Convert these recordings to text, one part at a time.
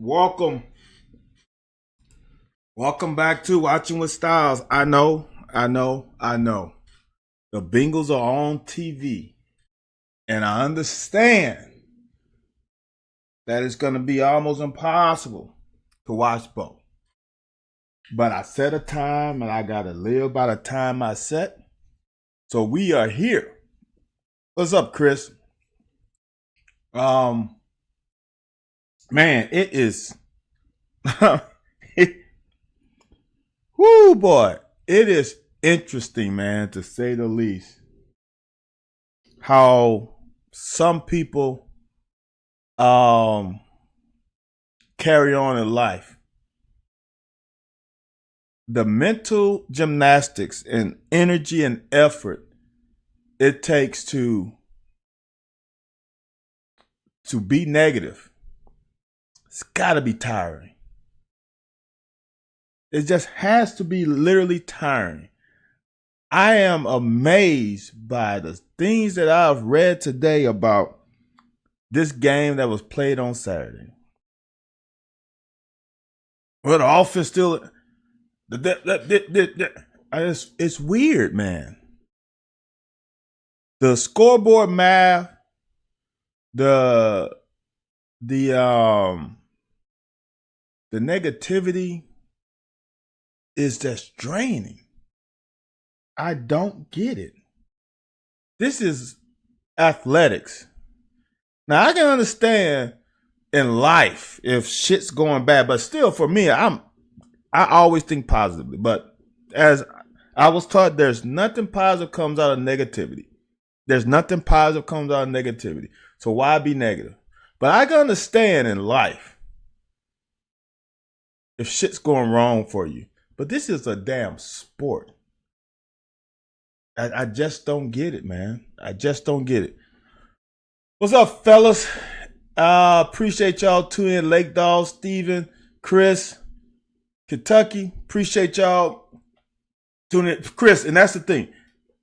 Welcome. Welcome back to Watching with Styles. I know. The Bengals are on TV. And I understand that it's going to be almost impossible to watch both. But I set a time and I got to live by the time I set. So we are here. What's up, Chris? Man, it is whoo boy. It is interesting, man, to say the least. How some people carry on in life. The mental gymnastics and energy and effort it takes to be negative. It's got to be tiring. It just has to be literally tiring. I am amazed by the things that I've read today about this game that was played on Saturday. Well, the offense still, it's weird, man. The scoreboard math, the negativity is just draining. I don't get it. This is athletics. Now I can understand in life if shit's going bad, but still for me, I always think positively. But as I was taught, there's nothing positive comes out of negativity. There's nothing positive comes out of negativity. So why be negative? But I can understand in life if shit's going wrong for you. But this is a damn sport. I just don't get it, man. I just don't get it. What's up, fellas? Appreciate y'all tuning in. Lake Dog, Steven, Chris, Kentucky. Appreciate y'all tuning in. Chris, and that's the thing.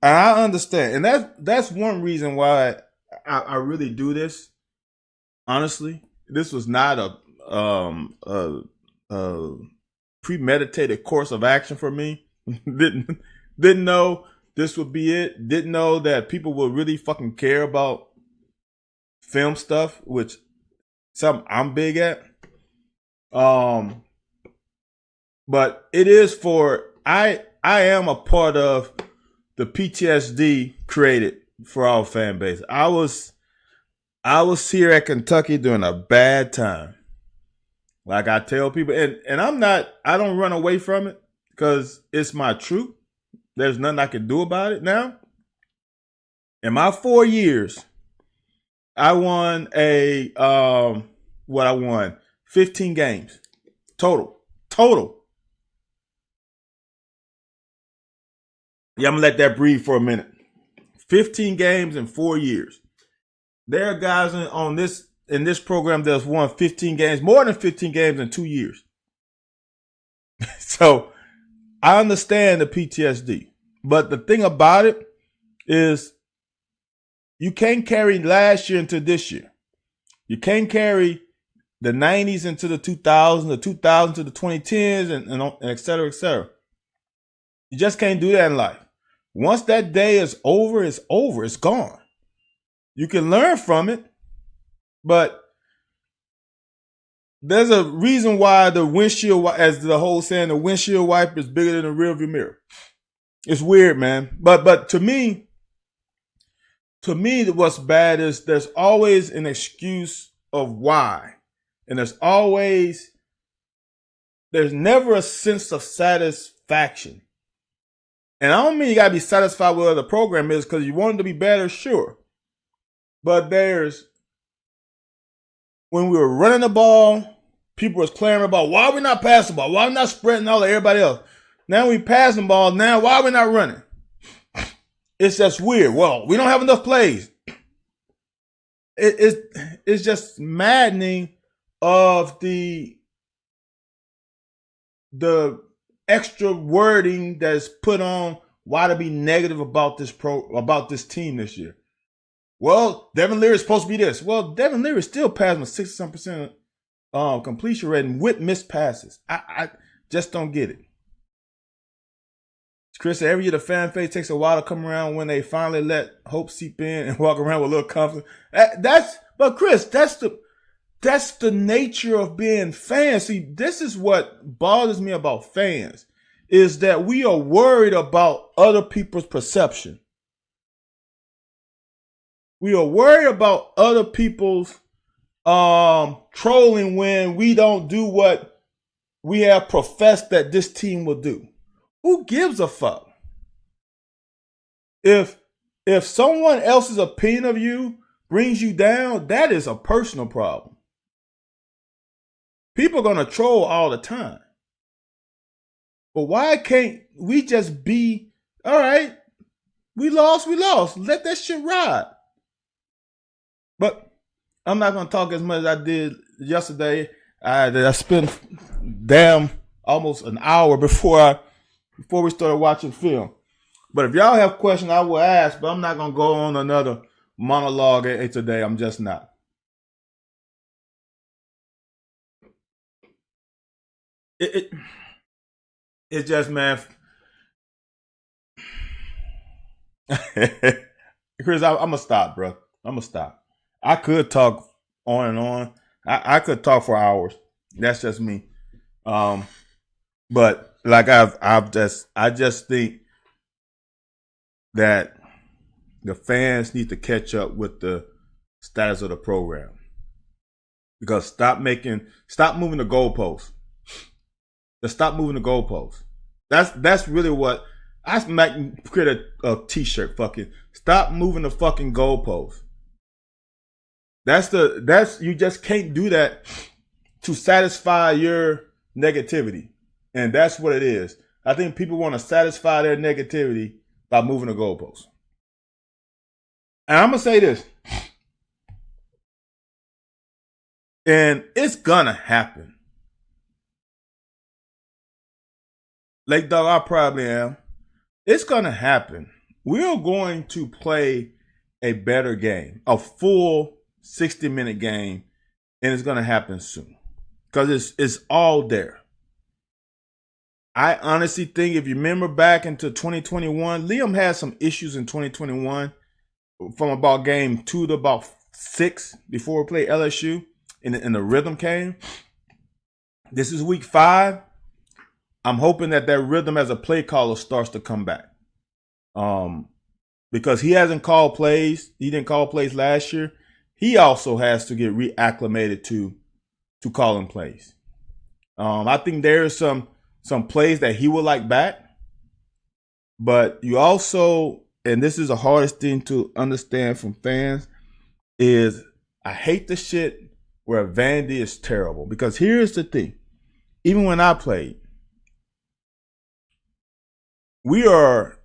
And I understand. And that's one reason why I really do this. Honestly, this was not a premeditated course of action for me. Didn't know this would be it. Didn't know that people would really fucking care about film stuff, which something I'm big at. But it is for I am a part of the PTSD created for our fan base. I was here at Kentucky during a bad time. Like I tell people, and I don't run away from it because it's my truth. There's nothing I can do about it now. In my 4 years, I won 15 games. Total. Yeah, I'm gonna let that breathe for a minute. 15 games in 4 years. There are guys in this program that's won 15 games, more than 15 games in 2 years. So I understand the PTSD. But the thing about it is you can't carry last year into this year. You can't carry the 90s into the 2000s, the 2000s to the 2010s, and et cetera, et cetera. You just can't do that in life. Once that day is over, it's over. It's gone. You can learn from it, but there's a reason why the windshield, as the whole saying, the windshield wiper is bigger than the rearview mirror. It's weird, man. But to me, what's bad is there's always an excuse of why. And there's never a sense of satisfaction. And I don't mean you got to be satisfied with what the program is because you want it to be better, sure. But when we were running the ball, people was clamoring about why are we not passing the ball? Why are we not spreading all of everybody else? Now we passing the ball. Now why are we not running? It's just weird. Well, we don't have enough plays. It's just maddening of the extra wording that's put on why to be negative about this team this year. Well, Devin Leary is supposed to be this. Well, Devin Leary still passing 60% completion rating with missed passes. I just don't get it. Chris said every year the fan base takes a while to come around when they finally let hope seep in and walk around with a little confidence. But Chris, that's the nature of being fans. See, this is what bothers me about fans, is that we are worried about other people's perception. We are worried about other people's trolling when we don't do what we have professed that this team will do. Who gives a fuck? If someone else's opinion of you brings you down, that is a personal problem. People are going to troll all the time. But why can't we just be, all right, we lost. Let that shit ride. But I'm not going to talk as much as I did yesterday. I spent almost an hour before we started watching film. But if y'all have questions, I will ask, but I'm not going to go on another monologue today. I'm just not. It's just, man. Chris, I'm going to stop, bro. I'm going to stop. I could talk on and on. I could talk for hours. That's just me. But like I just think that the fans need to catch up with the status of the program. Because stop moving the goalposts. Just stop moving the goalposts. That's really what I might create a t-shirt. Fucking stop moving the fucking goalposts. That's you just can't do that to satisfy your negativity. And that's what it is. I think people want to satisfy their negativity by moving the goalposts. And I'm going to say this. And it's going to happen. Lake Dog, I probably am. It's going to happen. We're going to play a better game, a full 60-minute game, and it's going to happen soon. Because it's all there. I honestly think if you remember back into 2021, Liam had some issues in 2021 from about game 2 to about 6 before we played LSU and the rhythm came. This is week 5. I'm hoping that rhythm as a play caller starts to come back. Because he hasn't called plays. He didn't call plays last year. He also has to get reacclimated to calling plays. I think there's some plays that he would like back. But you also, and this is the hardest thing to understand from fans, is I hate the shit where Vandy is terrible. Because here's the thing. Even when I played, we were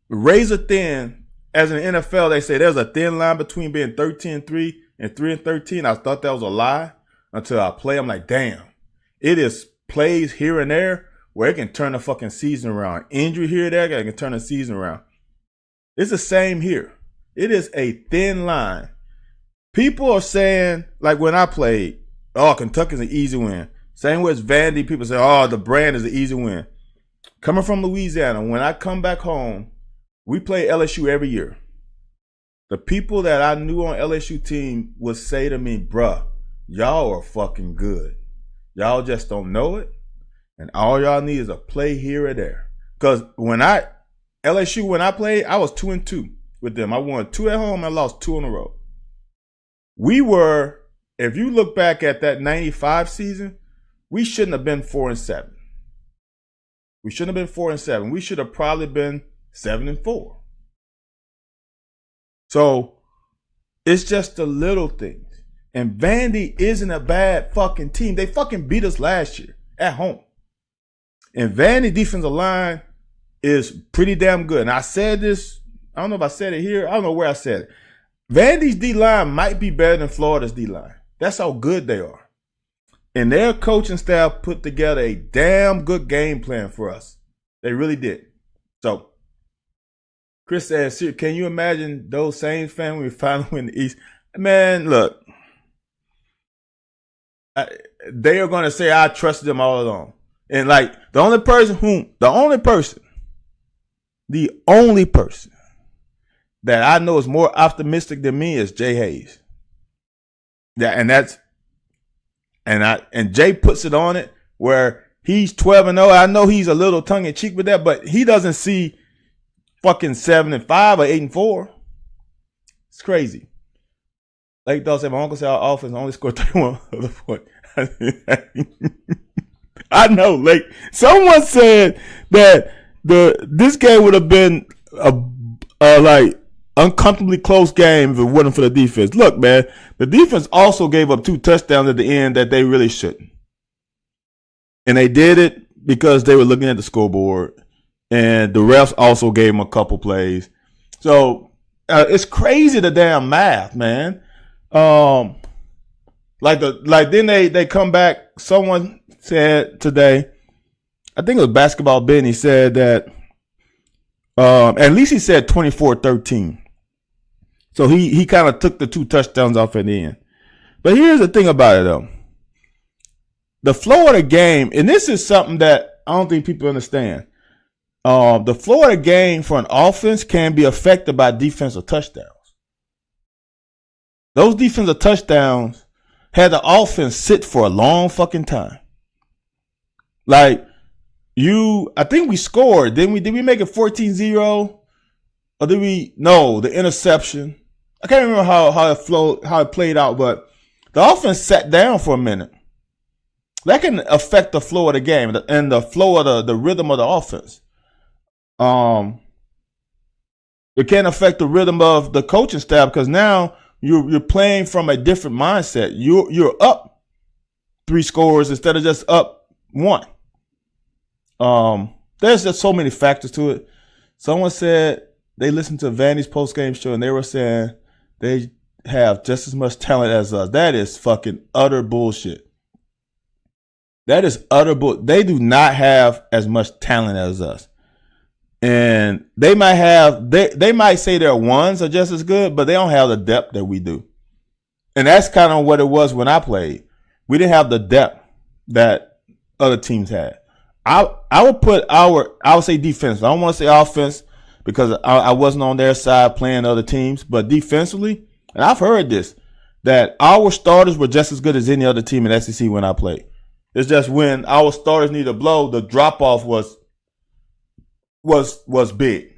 razor thin. As in the NFL, they say there's a thin line between being 13-3 and 3-13. I thought that was a lie until I play. I'm like, damn, it is plays here and there where it can turn the fucking season around. Injury here and there, it can turn the season around. It's the same here. It is a thin line. People are saying, like when I played, oh, Kentucky's an easy win. Same with Vandy, people say, oh, the brand is an easy win. Coming from Louisiana, when I come back home, we play LSU every year. The people that I knew on LSU team would say to me, bruh, y'all are fucking good. Y'all just don't know it. And all y'all need is a play here or there. Because when I played, I was 2-2 with them. I won 2 at home and I lost 2 on the road. We were, if you look back at that 95 season, we shouldn't have been 4-7. We shouldn't have been 4-7. We should have probably been 7-4. So it's just the little things. And Vandy isn't a bad fucking team. They fucking beat us last year at home. And Vandy defensive line is pretty damn good. And I said this, I don't know if I said it here. I don't know where I said it. Vandy's D-line might be better than Florida's D-line. That's how good they are. And their coaching staff put together a damn good game plan for us. They really did. So, Chris says, can you imagine those same fans when we finally win the East? Man, look. they are going to say I trusted them all along. And like the only person that I know is more optimistic than me is Jay Hayes. Yeah, and Jay puts it on it where he's 12-0. I know he's a little tongue in cheek with that, but he doesn't see fucking 7-5 or 8-4. It's crazy. Like thought said, my uncle said our offense only scored 31 other points. I know. Like someone said that this game would have been a like uncomfortably close game if it wasn't for the defense. Look, man, the defense also gave up 2 touchdowns at the end that they really shouldn't, and they did it because they were looking at the scoreboard, and the refs also gave them a couple plays. So it's crazy the damn math, man. Then they come back. Someone said today, I think it was Basketball Ben, he said that at least he said 24-13. So he kind of took the 2 touchdowns off at the end. But here's the thing about it though. The flow of the game, and this is something that I don't think people understand. The flow of the game for an offense can be affected by defensive touchdowns. Those defensive touchdowns had the offense sit for a long fucking time. Like I think we scored. Did we make it 14-0? Or did we? No, the interception. I can't remember how it played out, but the offense sat down for a minute. That can affect the flow of the game and the flow of the rhythm of the offense. It can affect the rhythm of the coaching staff because now you're playing from a different mindset. You're up 3 scores instead of just up 1. There's just so many factors to it. Someone said they listened to Vandy's post-game show and they were saying they have just as much talent as us. That is fucking utter bullshit. That is utter bull. They do not have as much talent as us. And they might say their ones are just as good, but they don't have the depth that we do. And that's kind of what it was when I played. We didn't have the depth that other teams had. I would say defense. I don't want to say offense because I wasn't on their side playing other teams, but defensively, and I've heard this, that our starters were just as good as any other team in SEC when I played. It's just when our starters need a blow, the drop off was big.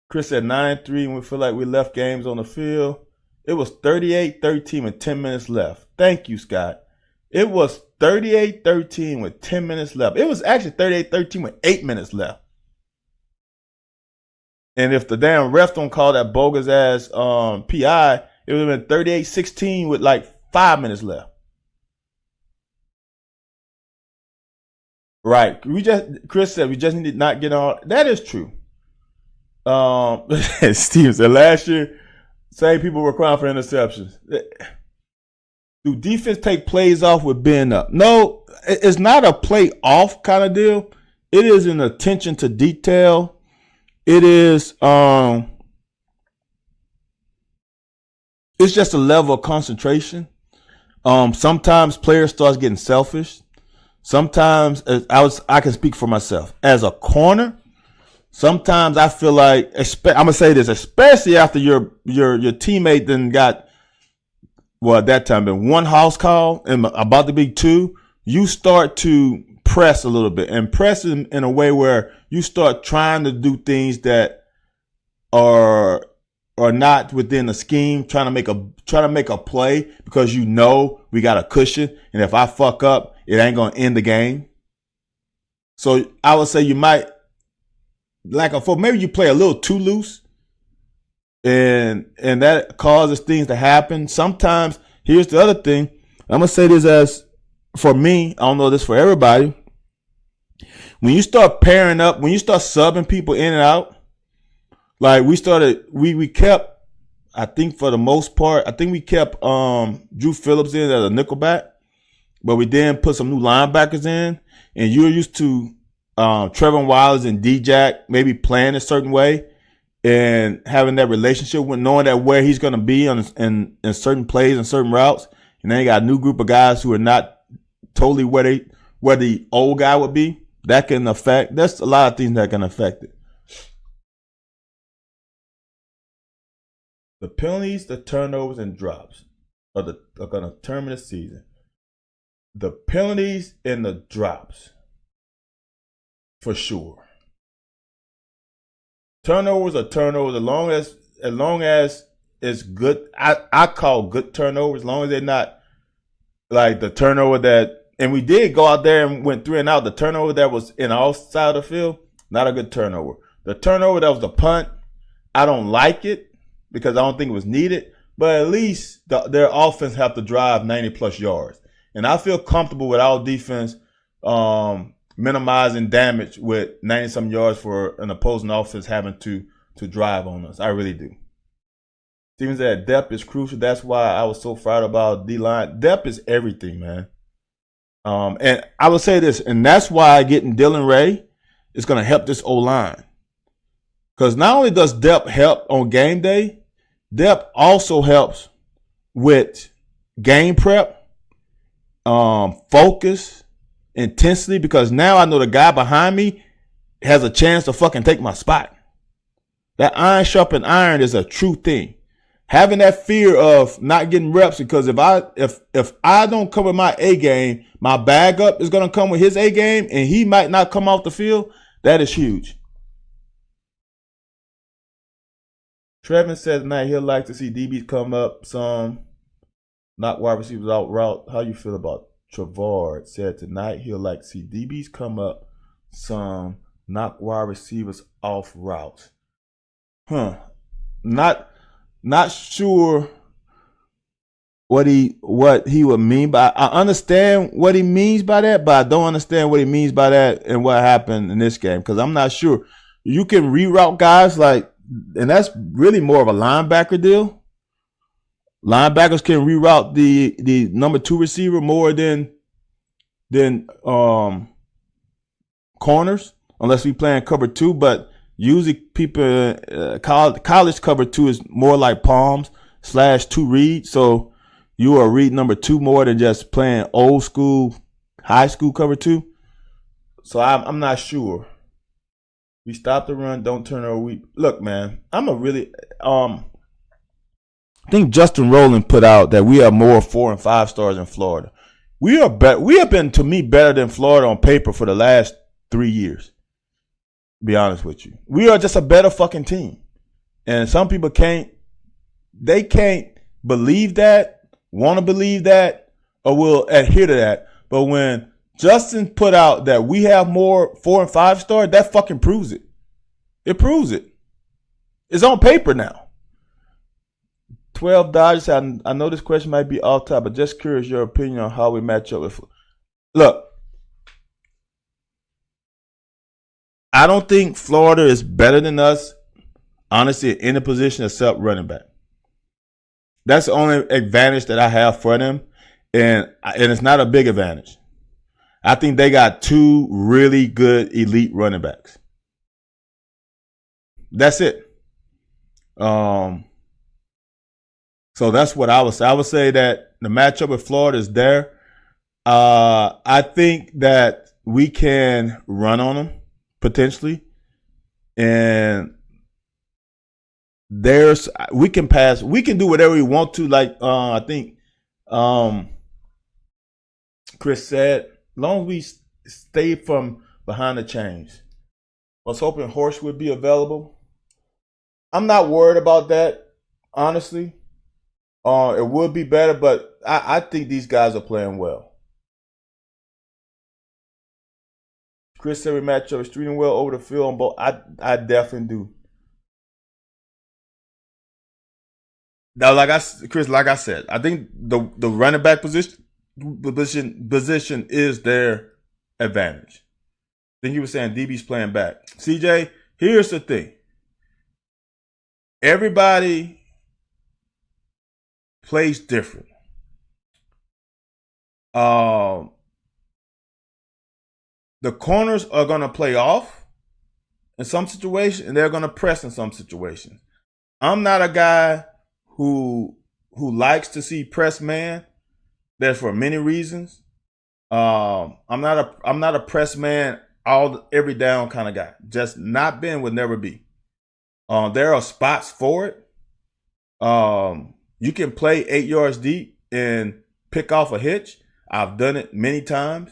Chris said 9-3 and we feel like we left games on the field. It was 38-13 with 10 minutes left. Thank you, Scott. It was 38-13 with 10 minutes left. It was actually 38-13 with 8 minutes left. And if the damn ref don't call that bogus ass PI, it would have been 38-16 with like 5 minutes left. Right. Chris said we just need to not get on. That is true. Steve said last year, same people were crying for interceptions. Do defense take plays off with being up? No, it's not a play off kind of deal. It is an attention to detail. It is it's just a level of concentration. Sometimes players start getting selfish. Sometimes I can speak for myself as a corner. Sometimes I feel like I'm gonna say this, especially after your teammate then got, well, at that time been 1 house call and about to be 2. You start to press a little bit and press in a way where you start trying to do things that are not within the scheme, trying to make a play because you know we got a cushion, and if I fuck up, it ain't gonna end the game. So I would say you might, maybe you play a little too loose, and that causes things to happen. Sometimes, here's the other thing. I'm gonna say this as for me. I don't know this for everybody. When you start pairing up, when you start subbing people in and out, like we kept, I think for the most part, we kept Drew Phillips in as a nickelback, but we then put some new linebackers in, and you're used to Trevor Wilds and D-Jack maybe playing a certain way and having that relationship with knowing that where he's going to be in certain plays and certain routes, and then you got a new group of guys who are not totally where the old guy would be. That can affect. There's a lot of things that can affect it. The penalties, the turnovers, and drops are going to determine the season. The penalties and the drops, for sure. Turnovers are turnovers as long as it's good. I call good turnovers as long as they're not like the turnover that. And we did go out there and went 3 and out. The turnover that was in our side of the field, not a good turnover. The turnover that was the punt, I don't like it because I don't think it was needed. But at least their offense have to drive 90-plus yards. And I feel comfortable with our defense minimizing damage with 90-some yards for an opposing offense having to drive on us. I really do. Seems that depth is crucial. That's why I was so fired about D-line. Depth is everything, man. And I will say this, and that's why getting Dylan Ray is going to help this O-line. Because not only does depth help on game day, depth also helps with game prep, focus, intensity, because now I know the guy behind me has a chance to fucking take my spot. That iron sharpened iron is a true thing. Having that fear of not getting reps, because if I don't come with my A game, my backup is gonna come with his A game, and he might not come off the field. That is huge. Trevin says tonight he'll like to see DBs come up some, not wide receivers out route. How you feel about Trevard said tonight he'll like to see DBs come up some, knock wide receivers off routes. Not sure what he would mean by. I understand what he means by that, but I don't understand what he means by that and what happened in this game, because I'm not sure. You can reroute guys like, and that's really more of a linebacker deal. Linebackers can reroute the number 2 receiver more than corners, unless we play in cover 2. But usually people college cover 2 is more like palms /2 read. So you are read number 2 more than just playing old school, high school cover 2. So I'm not sure. We stop the run, don't turn over. Look, man, I think Justin Rowland put out that we are more 4 and 5 stars in Florida. We have been, to me, better than Florida on paper for the last 3 years. Be honest with you. We are just a better fucking team. And some people can't believe that, want to believe that, or will adhere to that. But when Justin put out that we have more 4 and 5 stars, that fucking proves it. It proves it. It's on paper now. 12 Dodgers. I know this question might be off top, but just curious your opinion on how we match up with. Look, I don't think Florida is better than us, honestly, in any position except running back. That's the only advantage that I have for them, and it's not a big advantage. I think they got 2 really good elite running backs. That's it. So that's what I would say. I would say that the matchup with Florida is there. I think that we can run on them potentially, and we can pass. We can do whatever we want to. Like I think Chris said, as long as we stay from behind the chains. I was hoping Horse would be available. I'm not worried about that, honestly. It would be better, but I think these guys are playing well. Chris said we match up extremely well over the field on both. I definitely do. Now, like I said, I think the running back position is their advantage. I think he was saying DB's playing back. CJ, here's the thing. Everybody plays different. The corners are going to play off in some situations, and they're going to press in some situations. I'm not a guy who likes to see press man, That's for many reasons. I'm not a press man every down kind of guy. Just not been, would never be. There are spots for it. You can play 8 yards deep and pick off a hitch. I've done it many times.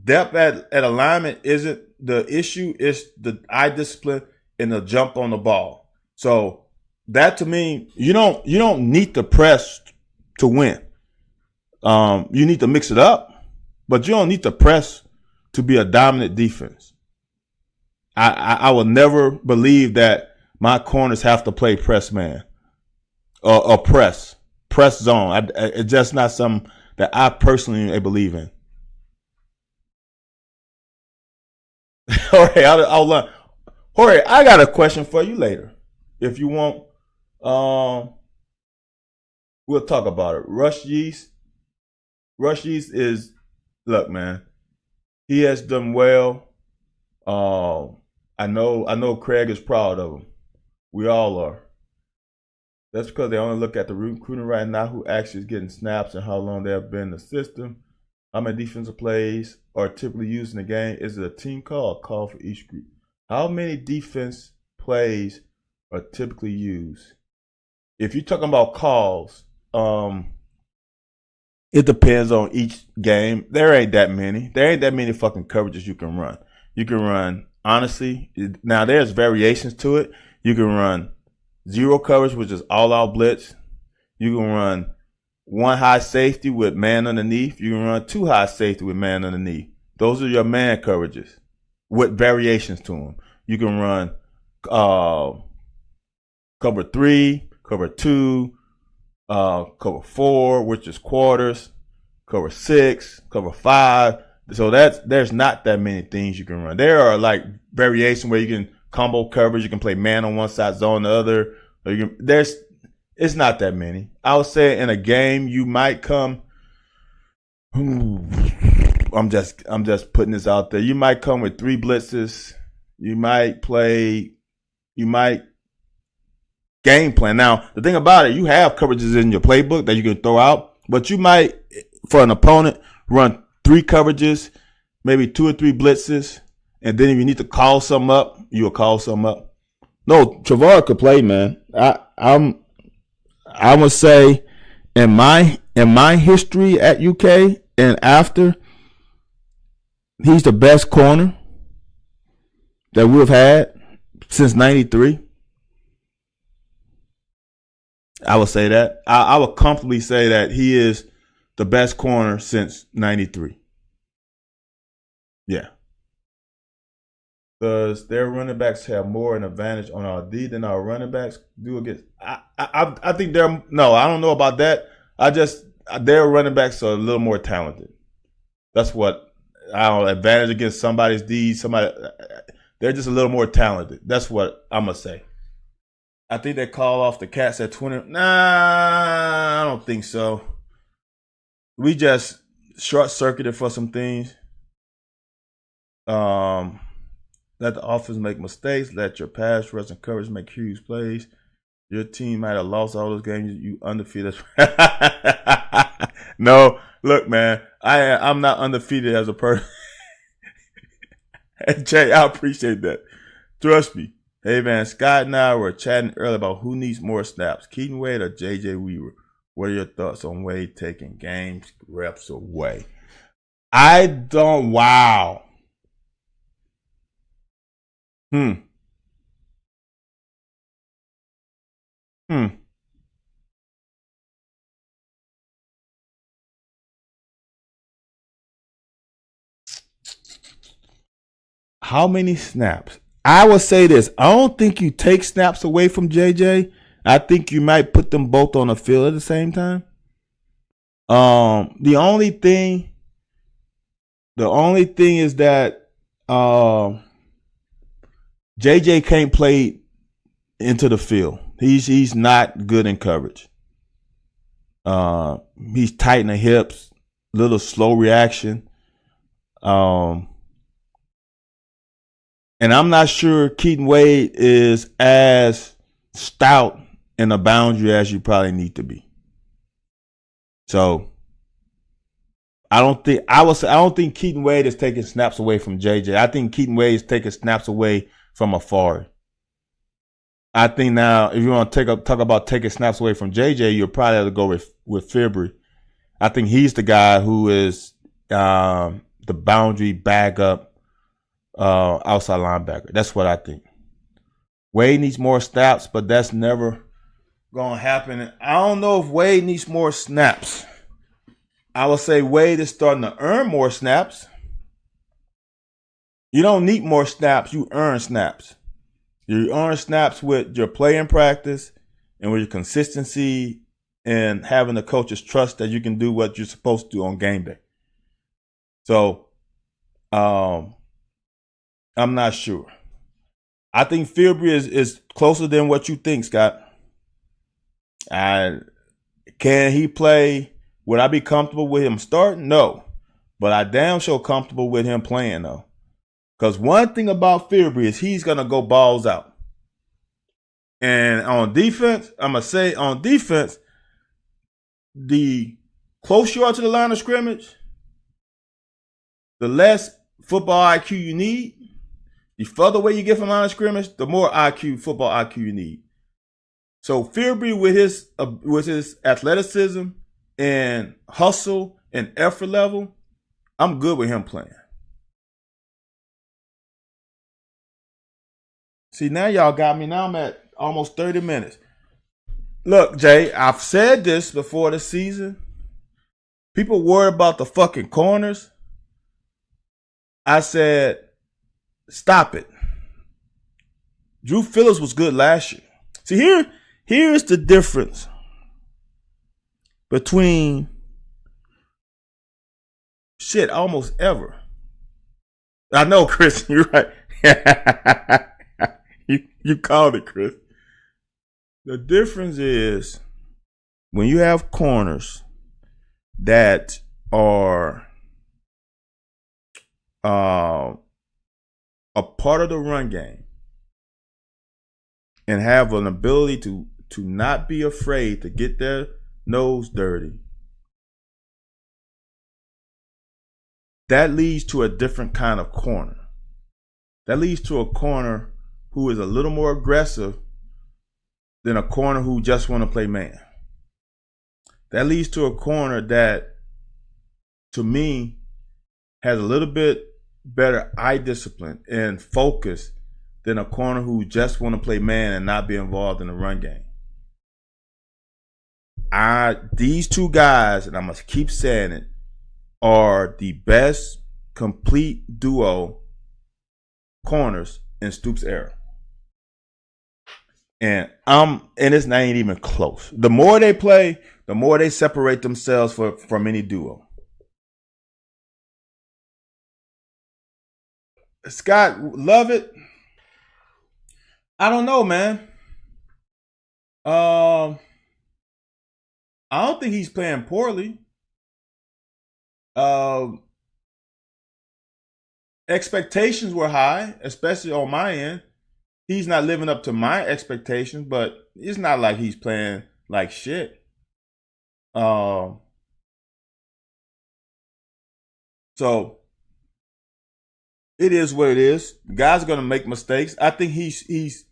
Depth at alignment isn't the issue. It's the eye discipline and the jump on the ball. So that to me, you don't need to press to win. You need to mix it up, but you don't need to press to be a dominant defense. I will never believe that my corners have to play press man or press zone. It's just not something that I personally believe in. Jorge, I'll learn. Jorge, I got a question for you later. If you want, we'll talk about it. Rush Yeast is, look, man, he has done well. I know Craig is proud of him. We all are. That's because they only look at the recruiting right now, who actually is getting snaps and how long they have been in the system. How many defensive plays are typically used in the game? Is it a team call or a call for each group? How many defense plays are typically used? If you're talking about calls, it depends on each game. There ain't that many. There ain't that many fucking coverages you can run. You can run, honestly, now there's variations to it. You can run zero coverage, which is all out blitz. You can run one high safety with man underneath. You can run two high safety with man underneath. Those are your man coverages with variations to them. You can run cover 3, cover 2, cover 4, which is quarters, cover 6, cover 5. So there's not that many things you can run. There are like variations where you can combo coverage. You can play man on one side, zone on the other. It's not that many. I would say in a game you might come. I'm just putting this out there. You might come with 3 blitzes. You might game plan. Now, the thing about it, you have coverages in your playbook that you can throw out, but you might, for an opponent, run 3 coverages, maybe 2 or 3 blitzes, and then if you need to call something up, you'll call something up. No, Trevor could play, man. I would say in my history at UK and after, he's the best corner that we've had since '93. I would say that. I would comfortably say that he is the best corner since '93. Yeah. Does their running backs have more an advantage on our D than our running backs do against? I think I don't know about that. Their running backs are a little more talented. That's what advantage against somebody's D. They're just a little more talented. That's what I'm gonna say. I think they call off the Cats at 20. Nah, I don't think so. We just short circuited for some things. Let the offense make mistakes. Let your pass rush and coverage make huge plays. Your team might have lost all those games. You undefeated. No, look, man. I'm not undefeated as a person. Jay, I appreciate that. Trust me. Hey, man, Scott and I were chatting earlier about who needs more snaps, Keaton Wade or J.J. Weaver. What are your thoughts on Wade taking games reps away? Wow. How many snaps? I would say this. I don't think you take snaps away from JJ. I think you might put them both on the field at the same time. The only thing is that JJ can't play into the field. He's not good in coverage. He's tight in the hips, little slow reaction. And I'm not sure Keaton Wade is as stout in a boundary as you probably need to be. So I don't think Keaton Wade is taking snaps away from JJ. I think Keaton Wade is taking snaps away from Afari. I think now, if you want to talk about taking snaps away from JJ, you'll probably have to go with Fibry. I think he's the guy who is the boundary backup outside linebacker. That's what I think. Wade needs more snaps, but that's never going to happen. I don't know if Wade needs more snaps. I would say Wade is starting to earn more snaps. You don't need more snaps. You earn snaps. You earn snaps with your play in practice and with your consistency and having the coach's trust that you can do what you're supposed to do on game day. So, I'm not sure. I think Fibry is closer than what you think, Scott. Can he play? Would I be comfortable with him starting? No. But I damn sure comfortable with him playing, though. Because one thing about Fibry is he's going to go balls out. And on defense, I'm going to say on defense, the closer you are to the line of scrimmage, the less football IQ you need. The further away you get from line of scrimmage, the more football IQ you need. So Fibry with his athleticism and hustle and effort level, I'm good with him playing. See, now y'all got me. Now I'm at almost 30 minutes. Look, Jay, I've said this before the season. People worry about the fucking corners. I said, stop it. Drew Phillips was good last year. See, here's the difference between almost ever. I know, Chris, you're right. You called it, Chris. The difference is when you have corners that are a part of the run game and have an ability to not be afraid to get their nose dirty, that leads to a different kind of corner. That leads to a corner who is a little more aggressive than a corner who just want to play man. That leads to a corner that, to me, has a little bit better eye discipline and focus than a corner who just want to play man and not be involved in the run game. These two guys, and I must keep saying it, are the best complete duo corners in Stoops' era. And it's not even close. The more they play, the more they separate themselves from any duo. Scott, love it. I don't know, man. I don't think he's playing poorly. Expectations were high, especially on my end. He's not living up to my expectations, but it's not like he's playing like shit. So it is what it is. The guys are gonna make mistakes. I think he's.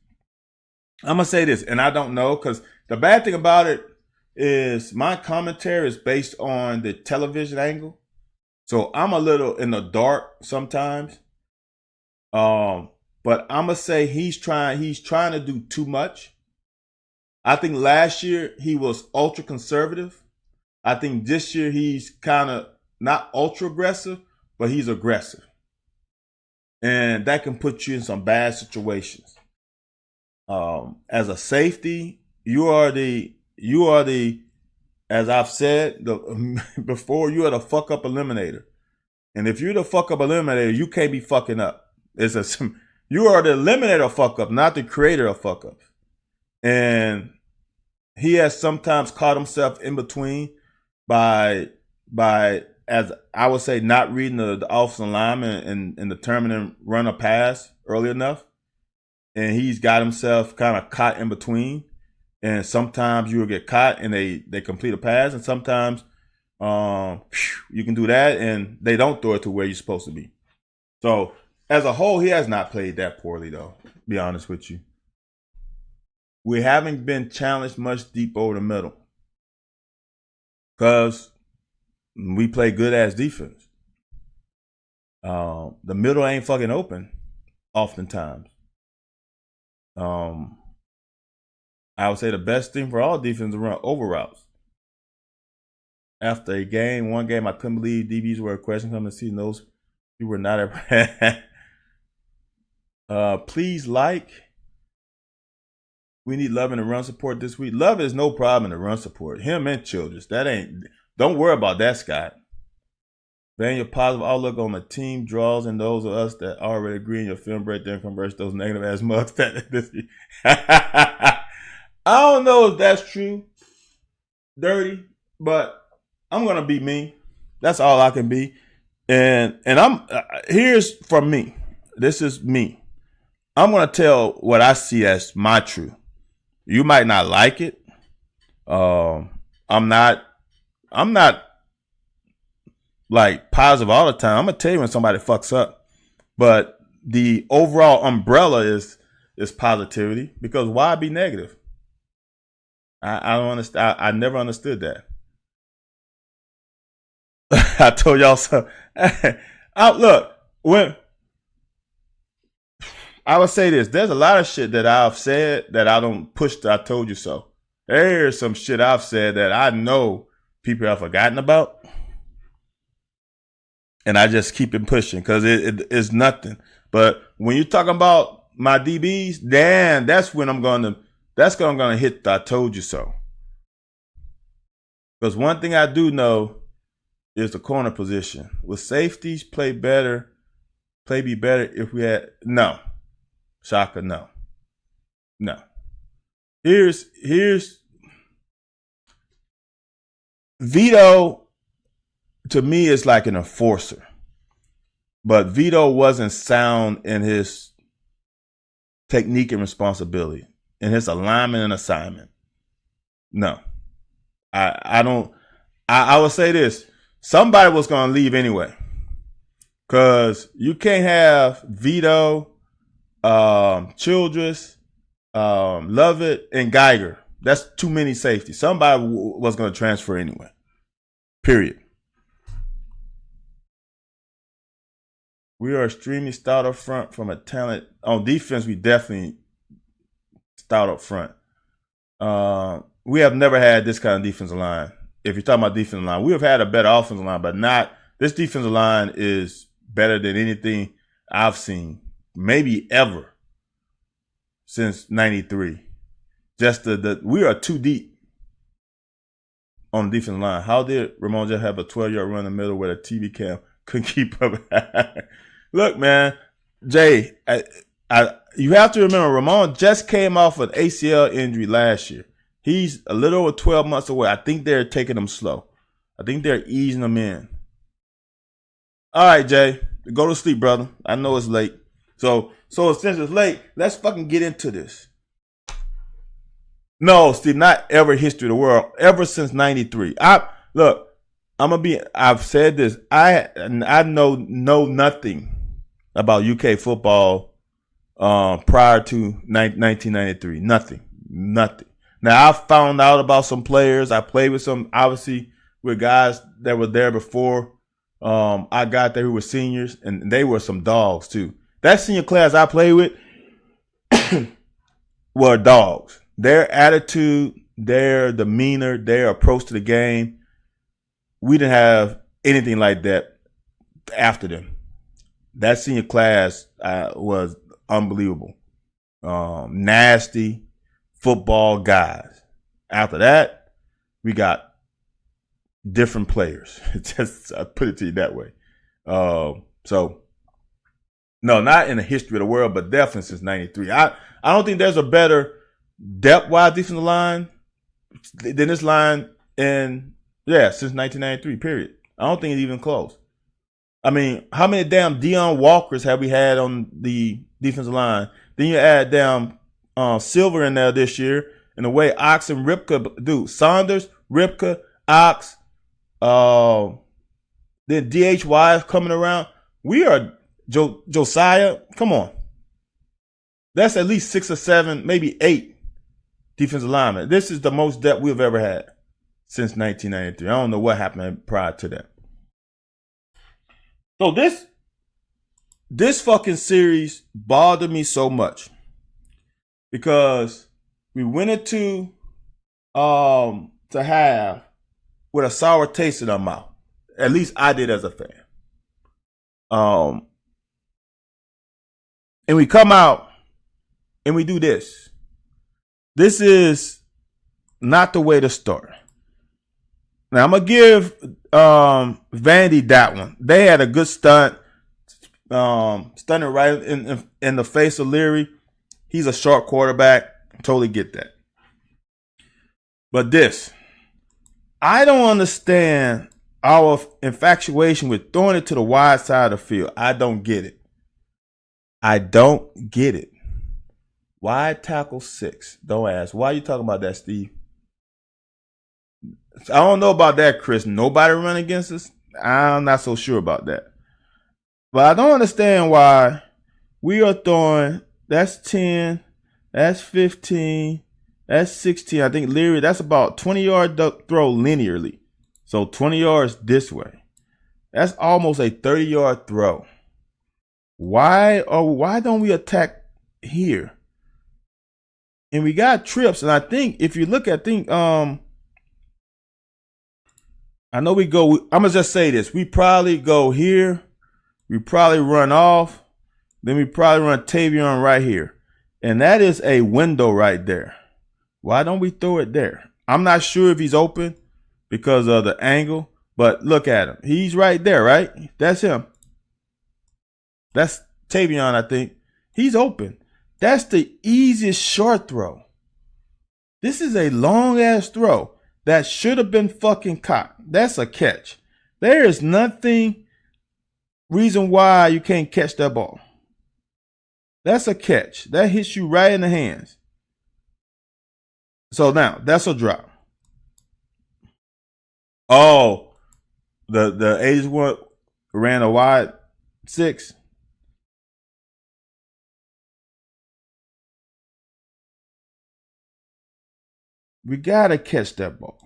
I'm gonna say this, and I don't know, because the bad thing about it is my commentary is based on the television angle, so I'm a little in the dark sometimes. But I'm gonna say he's trying to do too much. I think last year he was ultra conservative. I think this year he's kind of not ultra aggressive, but he's aggressive. And that can put you in some bad situations. As a safety, you are the, as I've said before, you are the fuck up eliminator. And if you're the fuck up eliminator, you can't be fucking up. You are the eliminator of fuck up, not the creator of fuck up. And he has sometimes caught himself in between by as I would say, not reading the offensive lineman and determining run or pass early enough. And he's got himself kind of caught in between. And sometimes you will get caught and they complete a pass. And sometimes You can do that, and they don't throw it to where you're supposed to be. So as a whole, he has not played that poorly, though. To be honest with you, we haven't been challenged much deep over the middle because we play good ass defense. The middle ain't fucking open, oftentimes. I would say the best thing for all defense is run over routes. After one game, I couldn't believe DBs were a question coming to see those. You were not ever. Please like. We need Love in the run support this week. Love is no problem in the run support. Him and Childress. Don't worry about that, Scott. Then your positive outlook on the team draws in those of us that already agree in your film breakdown converts those negative ass mugs. I don't know if that's true, Dirty, but I'm gonna be me. That's all I can be. And I'm here's from me. This is me. I'm gonna tell what I see as my truth. You might not like it. I'm not like positive all the time. I'm gonna tell you when somebody fucks up. But the overall umbrella is positivity, because why be negative? I don't understand. I never understood that. I told y'all so. Look, when I would say this, there's a lot of shit that I've said that I don't push the I told you so. There's some shit I've said that I know people have forgotten about. And I just keep it pushing because it's nothing. But when you're talking about my DBs, damn, that's when I'm gonna hit the I told you so. Because one thing I do know is the corner position. With safeties, play be better if we had Shaka, no. Here's Vito. To me, is like an enforcer. But Vito wasn't sound in his technique and responsibility, in his alignment and assignment. No. I don't. I would say this. Somebody was going to leave anyway. Because you can't have Vito, Childress, Lovett, and Geiger. That's too many safeties. Somebody was going to transfer anyway. Period. We are extremely stout up front from a talent. On defense, we definitely stout up front. We have never had this kind of defensive line. If you're talking about defensive line, we have had a better offensive line, but not this defensive line is better than anything I've seen, maybe ever, since '93. Just we are too deep on the defensive line. How did Ramon just have a 12-yard run in the middle where the TV cam couldn't keep up? Look, man, Jay, you have to remember Ramon just came off an ACL injury last year. He's a little over 12 months away. I think they're taking him slow. I think they're easing him in. All right, Jay, go to sleep, brother. I know it's late. So since it's late, let's fucking get into this. No, Steve, not ever history of the world. Ever since '93. I've said this. I know nothing about UK football prior to 1993. Nothing. Now, I found out about some players. I played with some, obviously, with guys that were there before I got there who were seniors, and they were some dogs, too. That senior class I played with were dogs. Their attitude, their demeanor, their approach to the game, we didn't have anything like that after them. That senior class was unbelievable. Nasty football guys. After that, we got different players. I put it to you that way. So, no, not in the history of the world, but definitely since '93. I don't think there's a better depth-wise defensive line than this line since 1993, period. I don't think it's even close. I mean, how many damn Deion Walkers have we had on the defensive line? Then you add down Silver in there this year, and the way Ox and Ripka do. Saunders, Ripka, Ox, Then DHY is coming around. We are Josiah. Come on. That's at least 6 or 7, maybe 8 defensive linemen. This is the most depth we've ever had since 1993. I don't know what happened prior to that. So this fucking series bothered me so much because we went into to have with a sour taste in our mouth. At least I did as a fan. And we come out and we do this. This is not the way to start. Now I'm gonna give Vandy that one. They had a good stunt, stunning right in the face of Leary. He's a short quarterback. Totally get that. But this, I don't understand our infatuation with throwing it to the wide side of the field. I don't get it. I don't get it. Wide tackle 6. Don't ask. Why are you talking about that, Steve? I don't know about that, Chris. Nobody run against us? I'm not so sure about that. But I don't understand why we are throwing, that's 10, that's 15, that's 16. I think Leary, that's about 20-yard throw linearly. So 20 yards this way. That's almost a 30-yard throw. Why don't we attack here? And we got trips. And I think if you look at I know we go, I'm going to just say this. We probably go here. We probably run off. Then we probably run Tavion right here. And that is a window right there. Why don't we throw it there? I'm not sure if he's open because of the angle. But look at him. He's right there, right? That's him. That's Tavion, I think. He's open. That's the easiest short throw. This is a long-ass throw that should have been fucking caught. That's a catch. There is nothing reason why you can't catch that ball. That's a catch. That hits you right in the hands. So now, that's a drop. Oh, the A's one ran a wide 6. We got to catch that ball.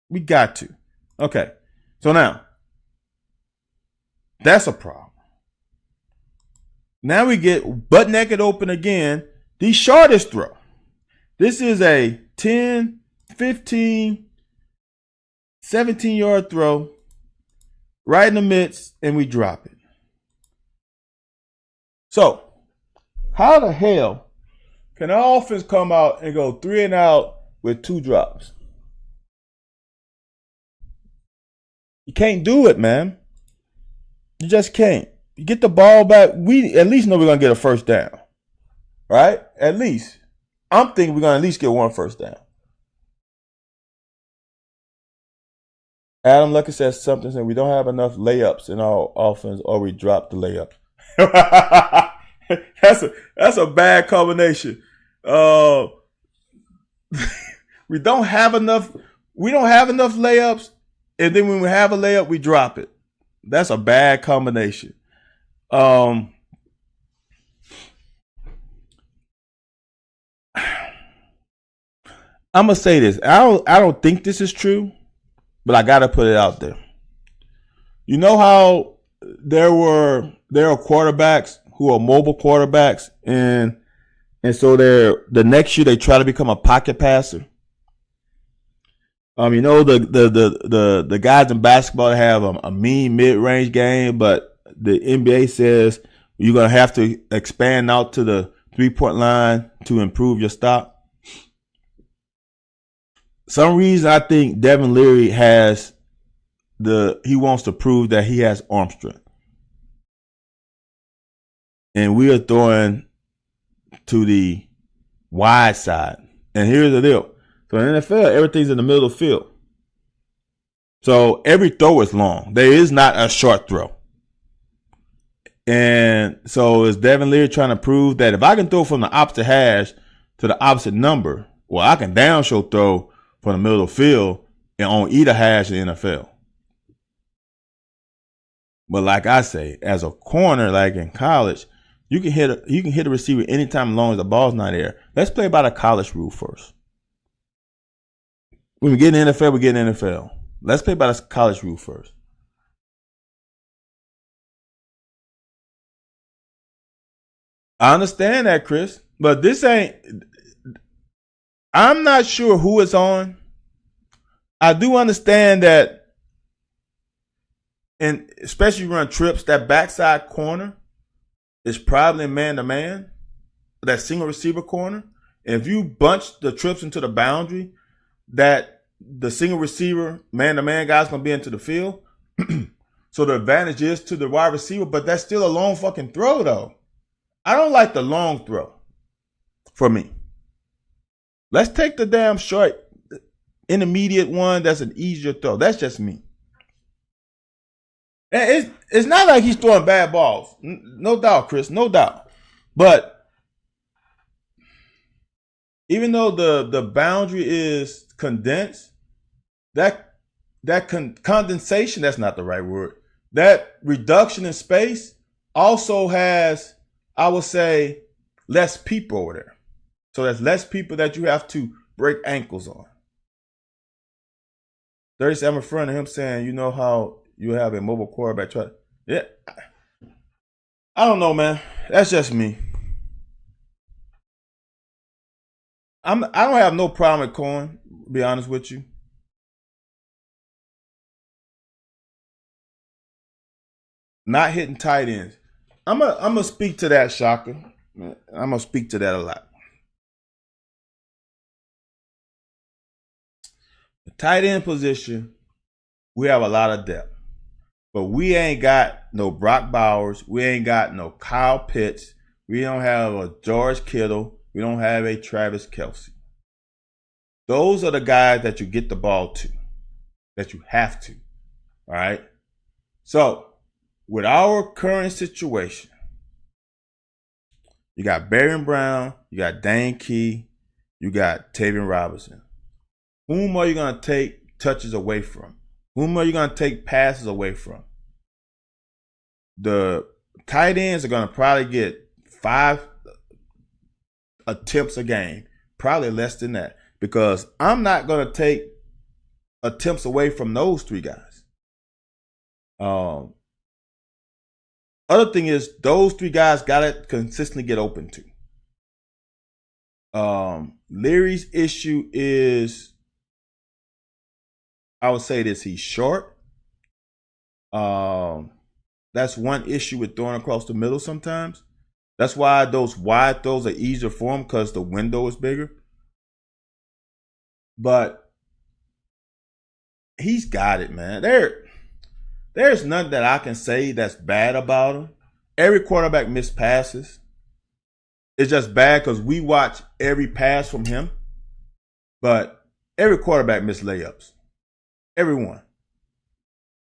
We got to. Okay. So now, that's a problem. Now we get butt naked open again. The shortest throw. This is a 10, 15, 17-yard throw right in the midst, and we drop it. So, how the hell can our offense come out and go 3 and out with 2 drops? You can't do it, man. You just can't. You get the ball back, we at least know we're going to get a first down. Right? At least. I'm thinking we're going to at least get 1 first down. Adam Lucky says something saying we don't have enough layups in our offense or we drop the layup. That's a bad combination. We don't have enough layups, and then when we have a layup, we drop it. That's a bad combination. I'm gonna say this. I don't think this is true, but I gotta put it out there. You know how there are quarterbacks who are mobile quarterbacks, and so the next year they try to become a pocket passer. You know the guys in basketball have a mean mid-range game, but the NBA says you're gonna have to expand out to the 3-point line to improve your stop. Some reason I think Devin Leary he wants to prove that he has arm strength. And we are throwing to the wide side. And here's the deal. So in the NFL, everything's in the middle of the field. So every throw is long. There is not a short throw. And so is Devin Leary trying to prove that if I can throw from the opposite hash to the opposite number, well, I can down show throw from the middle of the field and on either hash in the NFL. But like I say, as a corner, like in college, you can hit a receiver anytime as long as the ball's not there. Let's play by the college rule first. When we get in the NFL, we get in the NFL. Let's play by the college rule first. I understand that, Chris, but this ain't. I'm not sure who it's on. I do understand that, and especially run trips, that backside corner is probably man to man, that single receiver corner. And if you bunch the trips into the boundary, that the single receiver man to man guy's gonna be into the field. So the advantage is to the wide receiver, but that's still a long fucking throw though. I don't like the long throw for me. Let's take the damn short intermediate one that's an easier throw. That's just me. And it's not like he's throwing bad balls. No doubt, Chris. No doubt. But even though the boundary is condensed, that condensation, that's not the right word. That reduction in space also has, I would say, less people over there. So there's less people that you have to break ankles on. 37 in front of him saying, you know how you have a mobile quarterback try. Yeah. I don't know, man. That's just me. I don't have no problem with Cohen, to be honest with you. Not hitting tight ends. I'm gonna speak to that, Shaka. I'm gonna speak to that a lot. The tight end position, we have a lot of depth. But we ain't got no Brock Bowers. We ain't got no Kyle Pitts. We don't have a George Kittle. We don't have a Travis Kelce. Those are the guys that you get the ball to, that you have to. All right? So, with our current situation, you got Barron Brown, you got Dane Key, you got Tavion Robinson. Whom are you going to take touches away from? Whom are you going to take passes away from? The tight ends are going to probably get 5 attempts a game, probably less than that, because I'm not going to take attempts away from those 3 guys. Other thing is, those 3 guys got to consistently get open to. Leary's issue is, I would say this, he's short. That's one issue with throwing across the middle sometimes. That's why those wide throws are easier for him, because the window is bigger. But he's got it, man. There's nothing that I can say that's bad about him. Every quarterback missed passes. It's just bad because we watch every pass from him. But every quarterback missed layups. Everyone.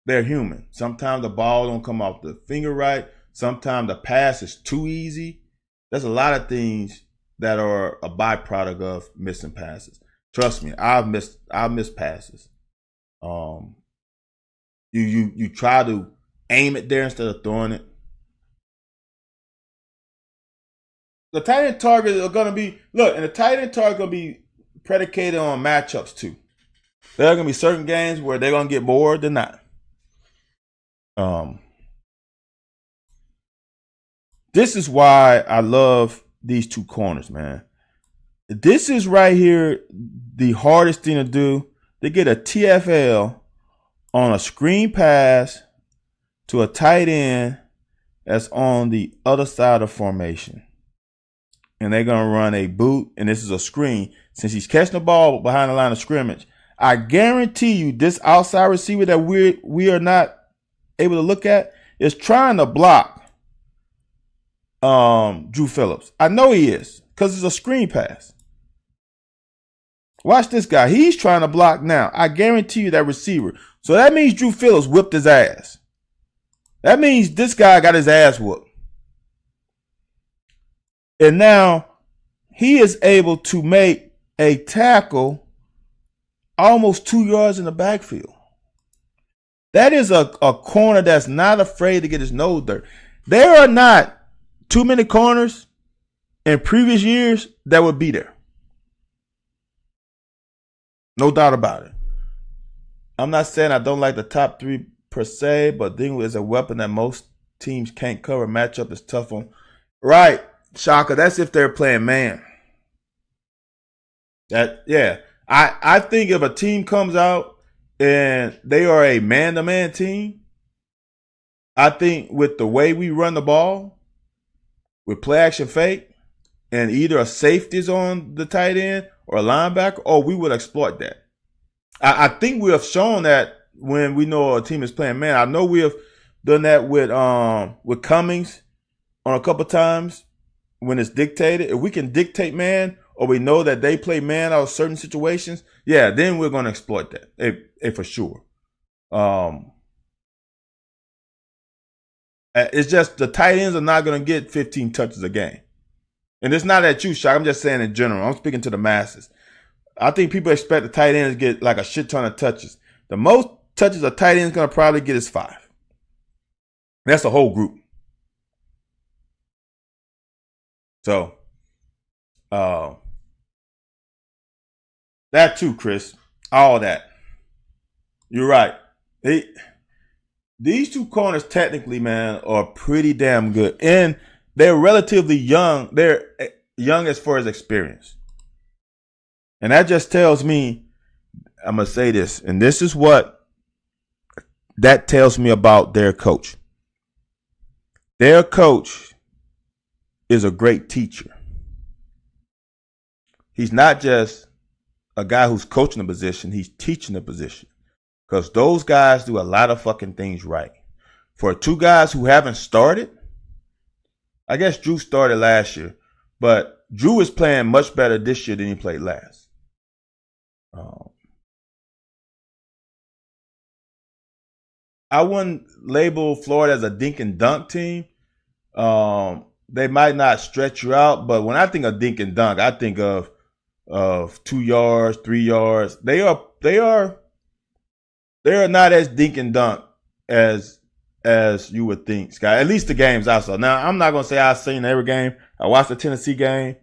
They're human. Sometimes the ball don't come off the finger right. Sometimes the pass is too easy. There's a lot of things that are a byproduct of missing passes. Trust me, I've missed passes. You try to aim it there instead of throwing it. The tight end targets are gonna be and the tight end target gonna be predicated on matchups too. There are gonna be certain games where they're gonna get more than not. This is why I love these 2 corners, man. This is right here the hardest thing to do. They get a TFL on a screen pass to a tight end that's on the other side of formation. And they're going to run a boot, and this is a screen. Since he's catching the ball behind the line of scrimmage, I guarantee you this outside receiver that we are not able to look at is trying to block Drew Phillips. I know he is, because it's a screen pass. Watch this guy. He's trying to block now. I guarantee you that receiver. So that means Drew Phillips whipped his ass. That means this guy got his ass whooped. And now he is able to make a tackle almost 2 yards in the backfield. That is a corner that's not afraid to get his nose dirty. There are not too many corners in previous years that would be there. No doubt about it. I'm not saying I don't like the top three per se, but Dingle is a weapon that most teams can't cover. Matchup is tough on. Right, Shaka. That's if they're playing man. I think if a team comes out and they are a man-to-man team, I think with the way we run the ball, with play action fake, and either a safety is on the tight end or a linebacker, we would exploit that. I think we have shown that when we know a team is playing man. I know we have done that with Cummings on a couple times when it's dictated. If we can dictate man, or we know that they play man out of certain situations, then we're going to exploit that, for sure. It's just the tight ends are not going to get 15 touches a game. And it's not at you, Shaq. I'm just saying in general. I'm speaking to the masses. I think people expect the tight ends to get like a shit ton of touches. The most touches a tight end is going to probably get is 5. That's the whole group. So, that too, Chris. All that. You're right. These two corners technically, man, are pretty damn good. And they're relatively young. They're young as far as experience. And that just tells me, I'm going to say this, and this is what that tells me about their coach. Their coach is a great teacher. He's not just a guy who's coaching a position, he's teaching a position. Because those guys do a lot of fucking things right. For two guys who haven't started, I guess Drew started last year, but Drew is playing much better this year than he played last. I wouldn't label Florida as a dink and dunk team. They might not stretch you out, but when I think of dink and dunk, I think of 2 yards, 3 yards. They are not as dink and dunk as you would think, Scott. At least the games I saw. Now, I'm not gonna say I've seen every game. I watched the Tennessee game,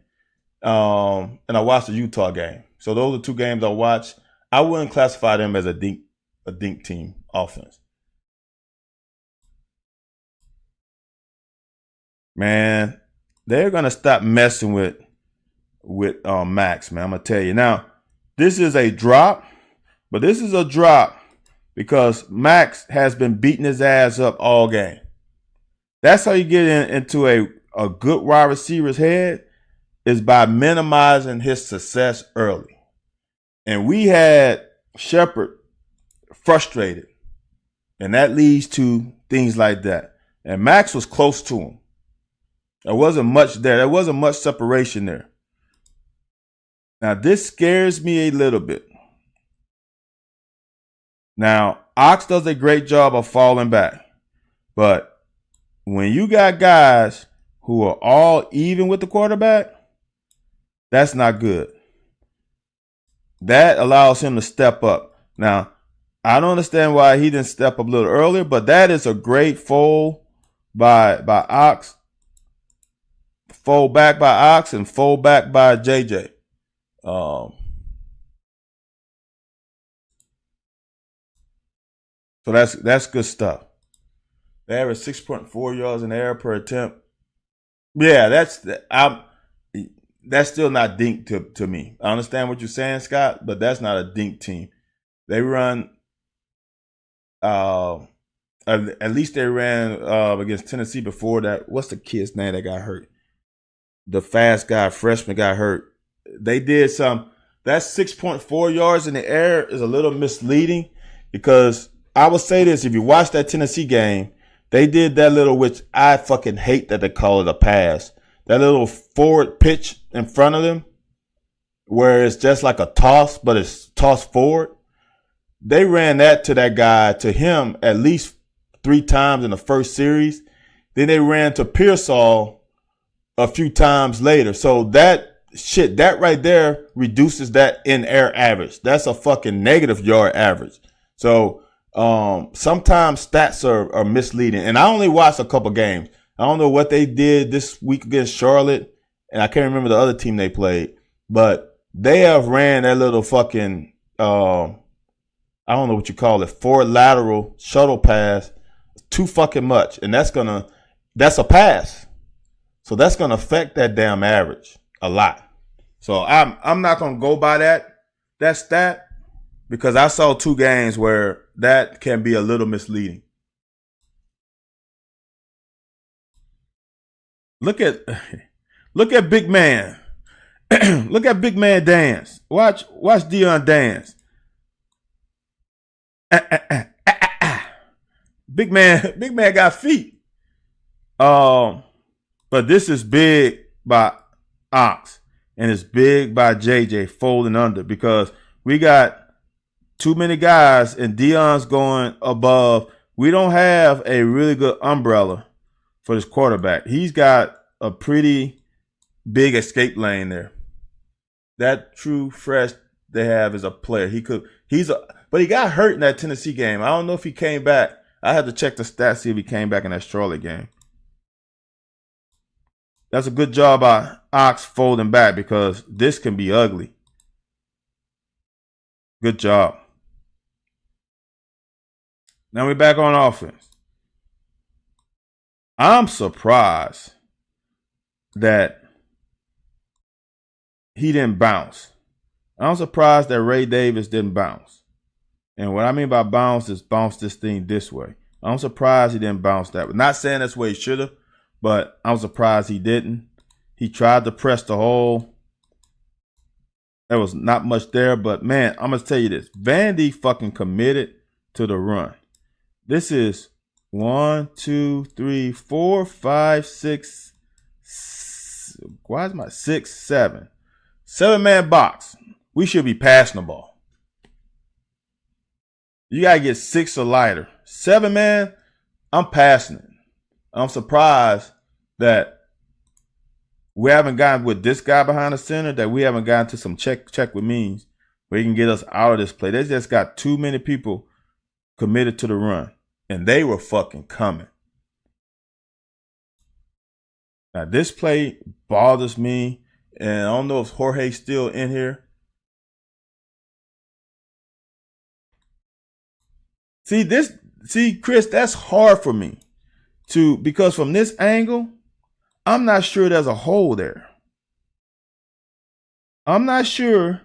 and I watched the Utah game. So those are 2 games I watched. I wouldn't classify them as a dink team offense. Man, they're gonna stop messing with Max, man. I'm gonna tell you. Now, this is a drop, but this is a drop because Max has been beating his ass up all game. That's how you get into a good wide receiver's head, is by minimizing his success early. And we had Shepard frustrated, and that leads to things like that. And Max was close to him. There wasn't much there. There wasn't much separation there. Now, this scares me a little bit. Now, Ox does a great job of falling back. But when you got guys who are all even with the quarterback, that's not good. That allows him to step up. Now, I don't understand why he didn't step up a little earlier, but that is a great fold by Ox. Fold back by Ox and fold back by JJ. So that's good stuff. They average 6.4 yards in the air per attempt. Yeah, that's still not dink to me. I understand what you're saying, Scott, but that's not a dink team. They run at least they ran against Tennessee before that. What's the kid's name that got hurt? The fast guy, freshman, got hurt. They did some. That 6.4 yards in the air is a little misleading because I would say this: if you watch that Tennessee game, they did that little, which I fucking hate that they call it a pass. That little forward pitch in front of them, where it's just like a toss, but it's tossed forward. They ran that to him at least 3 times in the first series. Then they ran to Pearsall a few times later. So that right there reduces that in air average. That's a fucking negative yard average. So Sometimes stats are misleading. And I only watched a couple games. I don't know what they did this week against Charlotte, and I can't remember the other team they played, but they have ran that little fucking I don't know what you call it, forward lateral shuttle pass too fucking much. And that's a pass. So that's gonna affect that damn average a lot. So I'm not gonna go by that stat because I saw 2 games where that can be a little misleading. Look at big man. Look at big man dance. Watch Dion dance. Big man got feet. But this is big by Ox and it's big by JJ folding under because we got too many guys and Dion's going above. We don't have a really good umbrella for this quarterback. He's got a pretty big escape lane there. That true fresh they have is a player. But he got hurt in that Tennessee game. I don't know if he came back. I had to check the stats, see if he came back in that Charlotte game. That's a good job by Ox folding back because this can be ugly. Good job. Now we're back on offense. I'm surprised that he didn't bounce. I'm surprised that Ray Davis didn't bounce. And what I mean by bounce is bounce this thing this way. I'm surprised he didn't bounce that way. Not saying that's where he should have, but I'm surprised he didn't. He tried to press the hole. There was not much there, but man, I'm going to tell you this. Vandy fucking committed to the run. This is 1, 2, 3, 4, 5, 6. Why is my 6, 7? 7-man box. We should be passing the ball. You got to get 6 or lighter. 7-man, I'm passing it. I'm surprised that we haven't gotten with this guy behind the center, that we haven't gotten to some check with means where he can get us out of this play. They just got too many people committed to the run, and they were fucking coming. Now, this play bothers me, and I don't know if Jorge's still in here. See, Chris, that's hard for me because from this angle, I'm not sure there's a hole there. I'm not sure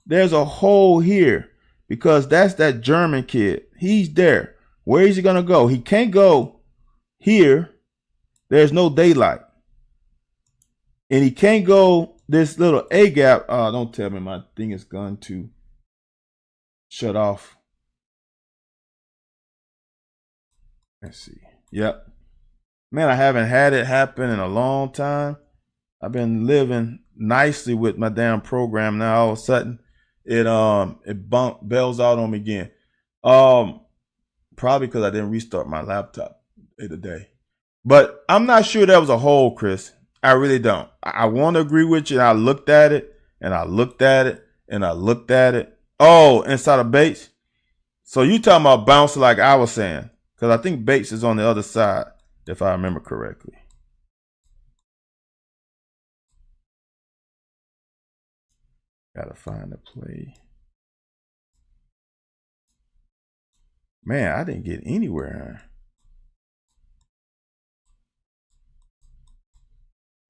there's a hole here because that's that German kid. He's there. Where is he going to go? He can't go here. There's no daylight. And he can't go this little A gap. Don't tell me my thing is going to shut off. Let's see. Yep. Man, I haven't had it happen in a long time. I've been living nicely with my damn program. Now all of a sudden it bells out on me again. Probably because I didn't restart my laptop today. But I'm not sure there was a hole, Chris. I really don't. I want to agree with you. And I looked at it and I looked at it and I looked at it. Oh, inside of Bates. So you talking about bouncing like I was saying. Because I think Bates is on the other side, if I remember correctly. Gotta find the play. Man, I didn't get anywhere.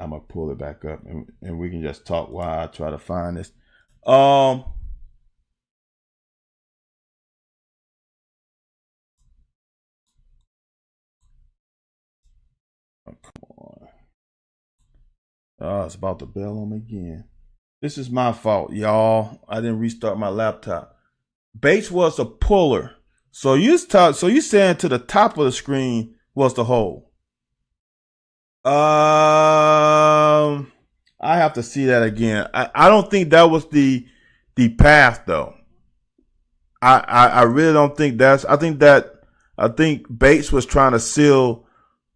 I'm gonna pull it back up and we can just talk while I try to find this. Oh, come on. Oh, it's about to bell on me again. This is my fault, y'all. I didn't restart my laptop. Bates was a puller. So you saying to the top of the screen was the hole. I have to see that again. I don't think that was the path though. I really don't think that's. I think Bates was trying to seal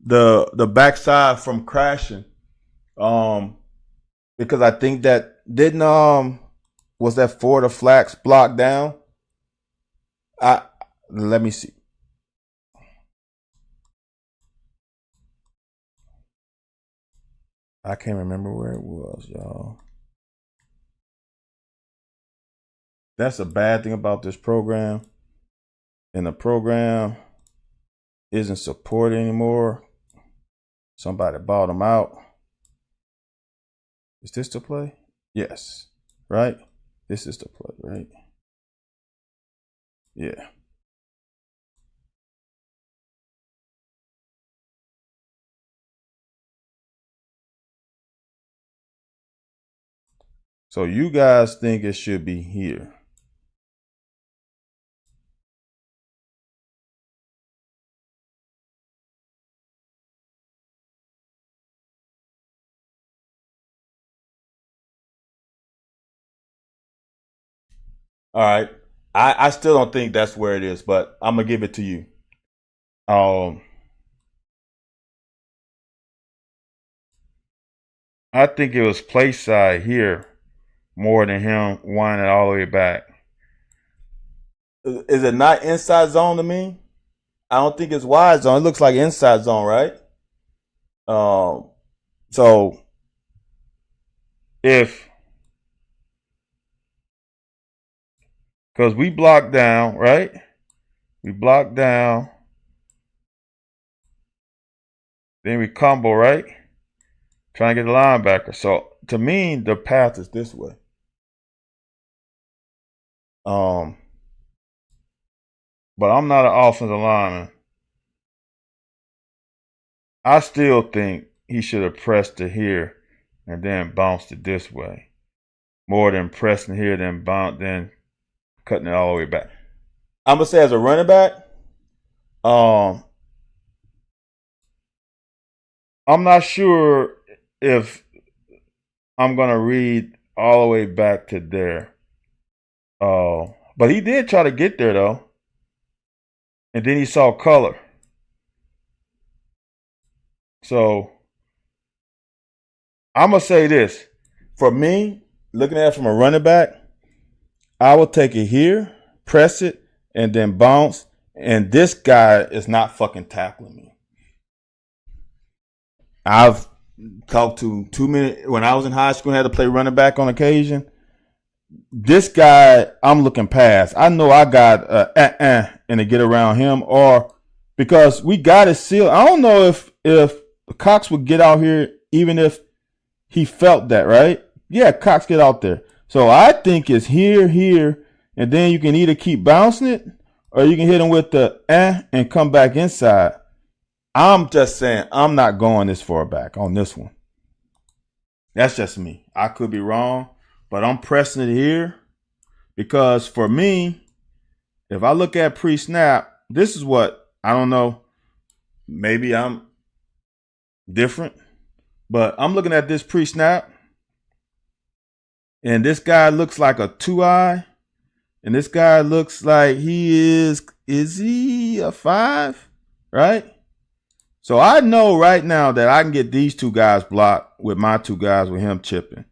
the backside from crashing. Because I think that was that Ford or Flax block down. Let me see. I can't remember where it was, y'all. That's a bad thing about this program. And the program isn't supported anymore. Somebody bought them out. Is this the play? Yes. Right? This is the play, right? Yeah. So you guys think it should be here. All right. I still don't think that's where it is, but I'm gonna give it to you. Um I think it was play side here more than him winding all the way back. Is it not inside zone to me? I don't think it's wide zone. It looks like inside zone, right? Um so if because we block down, right? We block down, then we combo, right? Trying to get the linebacker. So to me, the path is this way. But I'm not an offensive lineman. I still think he should have pressed it here and then bounced it this way. More than pressing here than cutting it all the way back. I'm gonna say as a running back, I'm not sure if I'm gonna read all the way back to there. But he did try to get there though. And then he saw color. So I'm gonna say this. For me, looking at it from a running back, I will take it here, press it, and then bounce. And this guy is not fucking tackling me. I've talked to too many when I was in high school and had to play running back on occasion. This guy, I'm looking past. I know I got and to get around him, or because we got it sealed. I don't know if Cox would get out here even if he felt that, right? Yeah, Cox get out there. So I think it's here, and then you can either keep bouncing it or you can hit him with the and come back inside. I'm just saying I'm not going this far back on this one. That's just me. I could be wrong, but I'm pressing it here because for me, if I look at pre-snap, this is what, I don't know, maybe I'm different, but I'm looking at this pre-snap, and this guy looks like a 2-eye, and this guy looks like is he a 5, right? So I know right now that I can get these two guys blocked with my two guys with him chipping.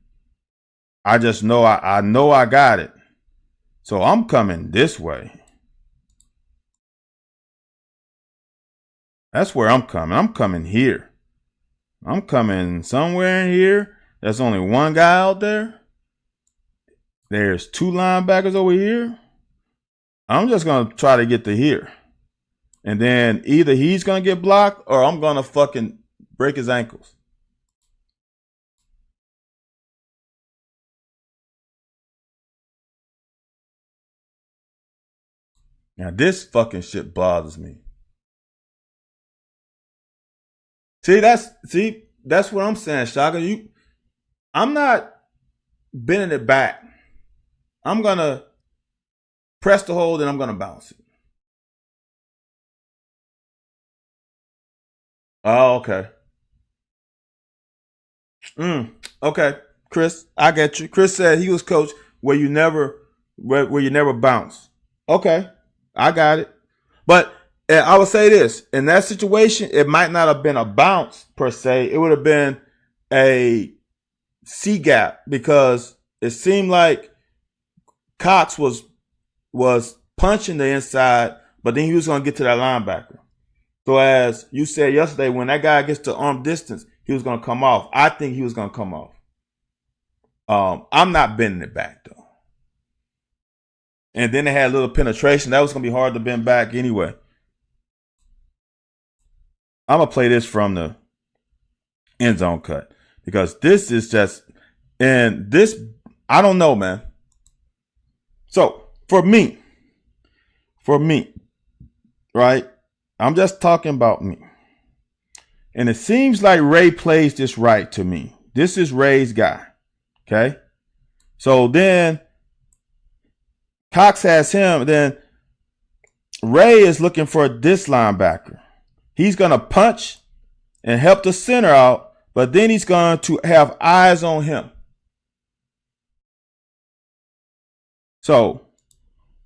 I just know I know I got it. So I'm coming this way. That's where I'm coming. I'm coming here. I'm coming somewhere in here. There's only one guy out there. There's two linebackers over here. I'm just going to try to get to here. And then either he's going to get blocked or I'm going to fucking break his ankles. Now this fucking shit bothers me. See, that's what I'm saying, Shaka. I'm not bending it back. I'm going to press the hold and I'm going to bounce it. Oh, okay. Okay, Chris, I get you. Chris said he was coached where you never bounce. Okay, I got it. But I would say this: in that situation, it might not have been a bounce per se. It would have been a C gap because it seemed like Cox was punching the inside, but then he was going to get to that linebacker. So as you said yesterday, when that guy gets to arm distance, he was going to come off. I think he was going to come off. I'm not bending it back, though. And then they had a little penetration. That was going to be hard to bend back anyway. I'm going to play this from the end zone cut because this is just, and this, I don't know, man. So for me, right? I'm just talking about me. And it seems like Ray plays this right to me. This is Ray's guy. Okay. So then Cox has him. Then Ray is looking for this linebacker. He's going to punch and help the center out, but then he's going to have eyes on him. So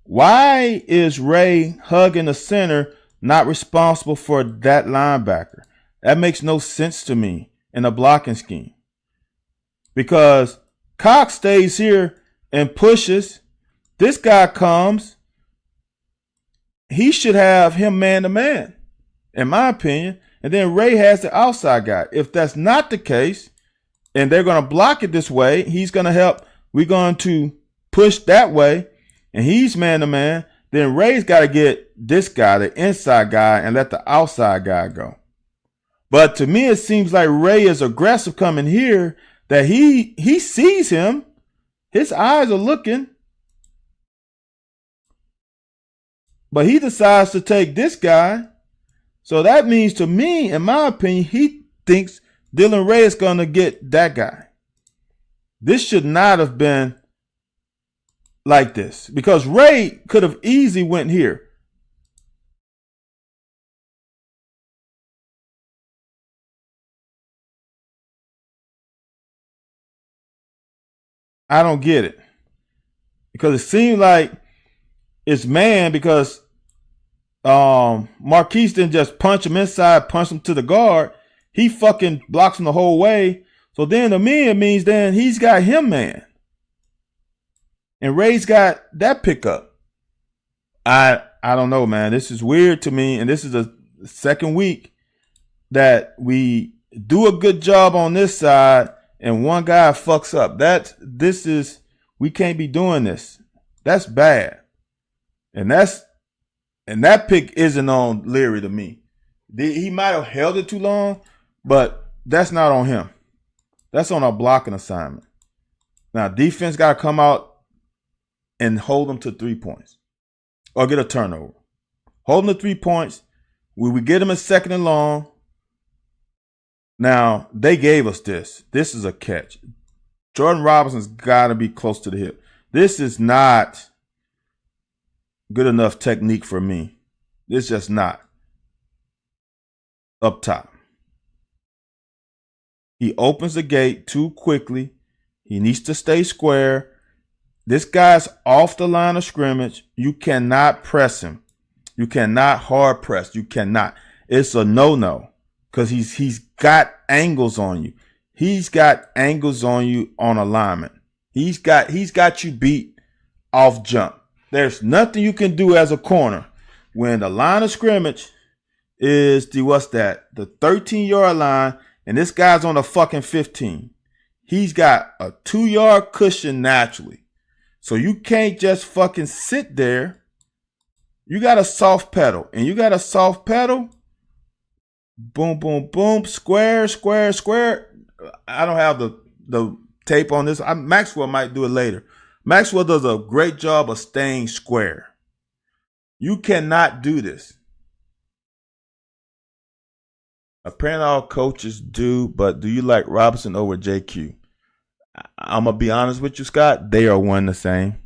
why is Ray hugging the center not responsible for that linebacker? That makes no sense to me in a blocking scheme. Because Cox stays here and pushes. This guy comes. He should have him man to man, in my opinion. And then Ray has the outside guy. If that's not the case, and they're going to block it this way, he's going to help. We're going to push that way, and he's man to man. Then Ray's got to get this guy, the inside guy, and let the outside guy go. But to me, it seems like Ray is aggressive coming here, that he sees him. His eyes are looking. But he decides to take this guy. So that means to me, in my opinion, he thinks Dylan Ray is going to get that guy. This should not have been like this because Ray could have easily went here. I don't get it because it seemed like it's man because Marquise didn't just punch him inside, punch him to the guard. He fucking blocks him the whole way. So then to me, it means then he's got him man. And Ray's got that pickup. I don't know, man. This is weird to me. And this is the second week that we do a good job on this side and one guy fucks up. We can't be doing this. That's bad. And that pick isn't on Leary to me. He might have held it too long, but that's not on him. That's on our blocking assignment. Now, defense got to come out and hold them to 3 points or get a turnover. Hold them to 3 points. We get them a second and long. Now, they gave us this. This is a catch. Jordan Robinson's got to be close to the hip. This is not good enough technique for me. It's just not. Up top. He opens the gate too quickly. He needs to stay square. This guy's off the line of scrimmage. You cannot press him. You cannot hard press. You cannot. It's a no-no because he's got angles on you. He's got angles on you on alignment. He's got you beat off jump. There's nothing you can do as a corner when the line of scrimmage is the 13-yard line, and this guy's on the fucking 15. He's got a 2-yard cushion naturally. So you can't just fucking sit there. You got a soft pedal. And you got a soft pedal. Boom, boom, boom. Square, square, square. I don't have the tape on this. Maxwell might do it later. Maxwell does a great job of staying square. You cannot do this. Apparently all coaches do, but do you like Robinson over JQ? I'm going to be honest with you, Scott. They are one the same.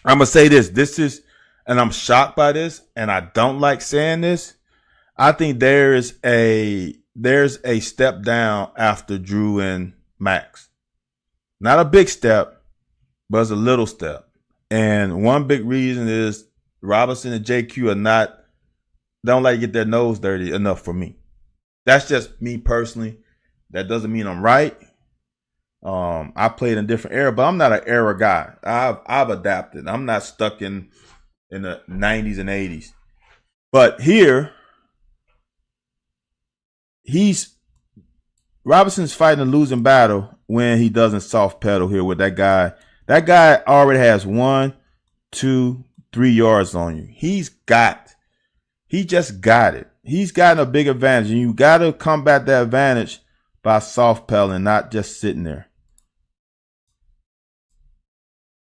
I'm going to say this. And I'm shocked by this, and I don't like saying this. I think there's a step down after Drew and Max. Not a big step, but it's a little step. And one big reason is Robinson and JQ don't like to get their nose dirty enough for me. That's just me personally. That doesn't mean I'm right. I played in a different era, but I'm not an era guy. I've adapted. I'm not stuck in the 90s and 80s. But here, Robinson's fighting a losing battle when he doesn't soft pedal here with that guy. That guy already has 1, 2, 3 yards on you. He just got it. He's gotten a big advantage, and you got to combat that advantage by soft pedaling, not just sitting there.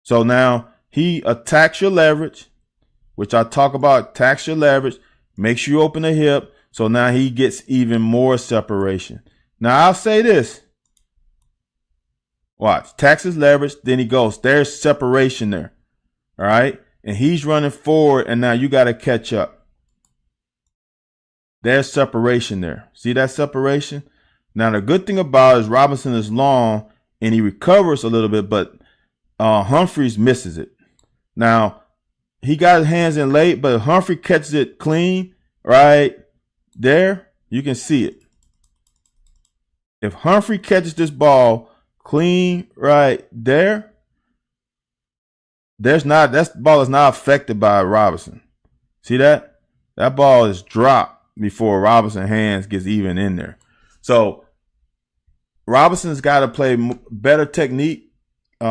So now he attacks your leverage, which I talk about, attacks your leverage, makes you open the hip. So now he gets even more separation. Now I'll say this. Watch, attacks his leverage, then he goes. There's separation there. All right. And he's running forward, and now you got to catch up. There's separation there. See that separation? Now the good thing about it is Robinson is long and he recovers a little bit, but Humphreys misses it. Now he got his hands in late, but Humphrey catches it clean right there. You can see it. If Humphrey catches this ball clean right there, that ball is not affected by Robinson. See that? That ball is dropped before Robinson's hands gets even in there. So Robinson's got to play better technique, be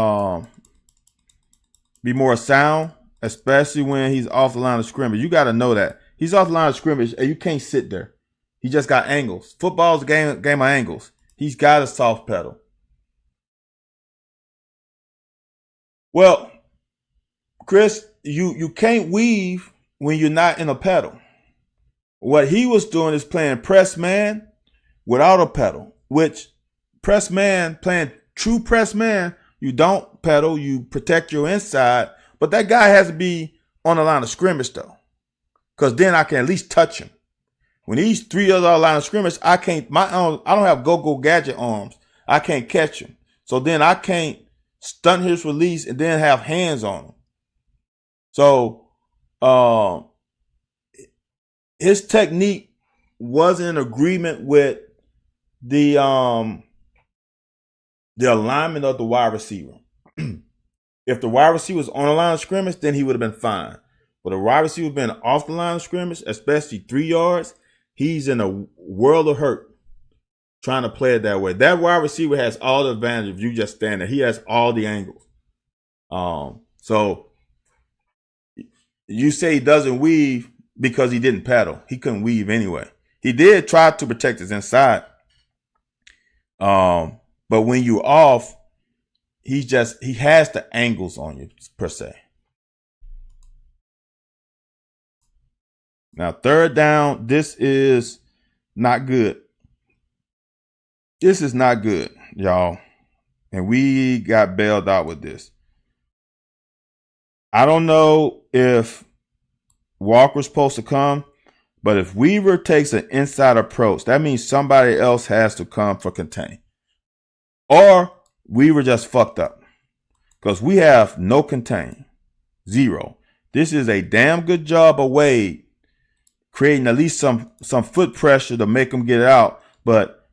more sound, especially when he's off the line of scrimmage. You got to know that. He's off the line of scrimmage, and you can't sit there. He just got angles. Football's a game of angles. He's got a soft pedal. Well, Chris, you can't weave when you're not in a pedal. What he was doing is playing press man without a pedal, which press man, playing true press man, you don't pedal, you protect your inside, but that guy has to be on the line of scrimmage though, because then I can at least touch him. When he's 3 yards out of the line of scrimmage, I don't have go-go gadget arms. I can't catch him. So then I can't stunt his release and then have hands on him. So his technique wasn't in agreement with the alignment of the wide receiver. If the wide receiver was on the line of scrimmage, then he would have been fine. But the wide receiver been off the line of scrimmage, especially 3 yards, he's in a world of hurt trying to play it that way. That wide receiver has all the advantage if you just stand there. He has all the angles. So you say he doesn't weave because he didn't paddle. He couldn't weave anyway. He did try to protect his inside. But when you're off, he has the angles on you per se. Now, third down, this is not good. This is not good, y'all. And we got bailed out with this. I don't know if Walker's supposed to come, but if Weaver takes an inside approach, that means somebody else has to come for contain. Or Weaver just fucked up because we have no contain. 0. This is a damn good job of Wade creating at least some foot pressure to make him get out. But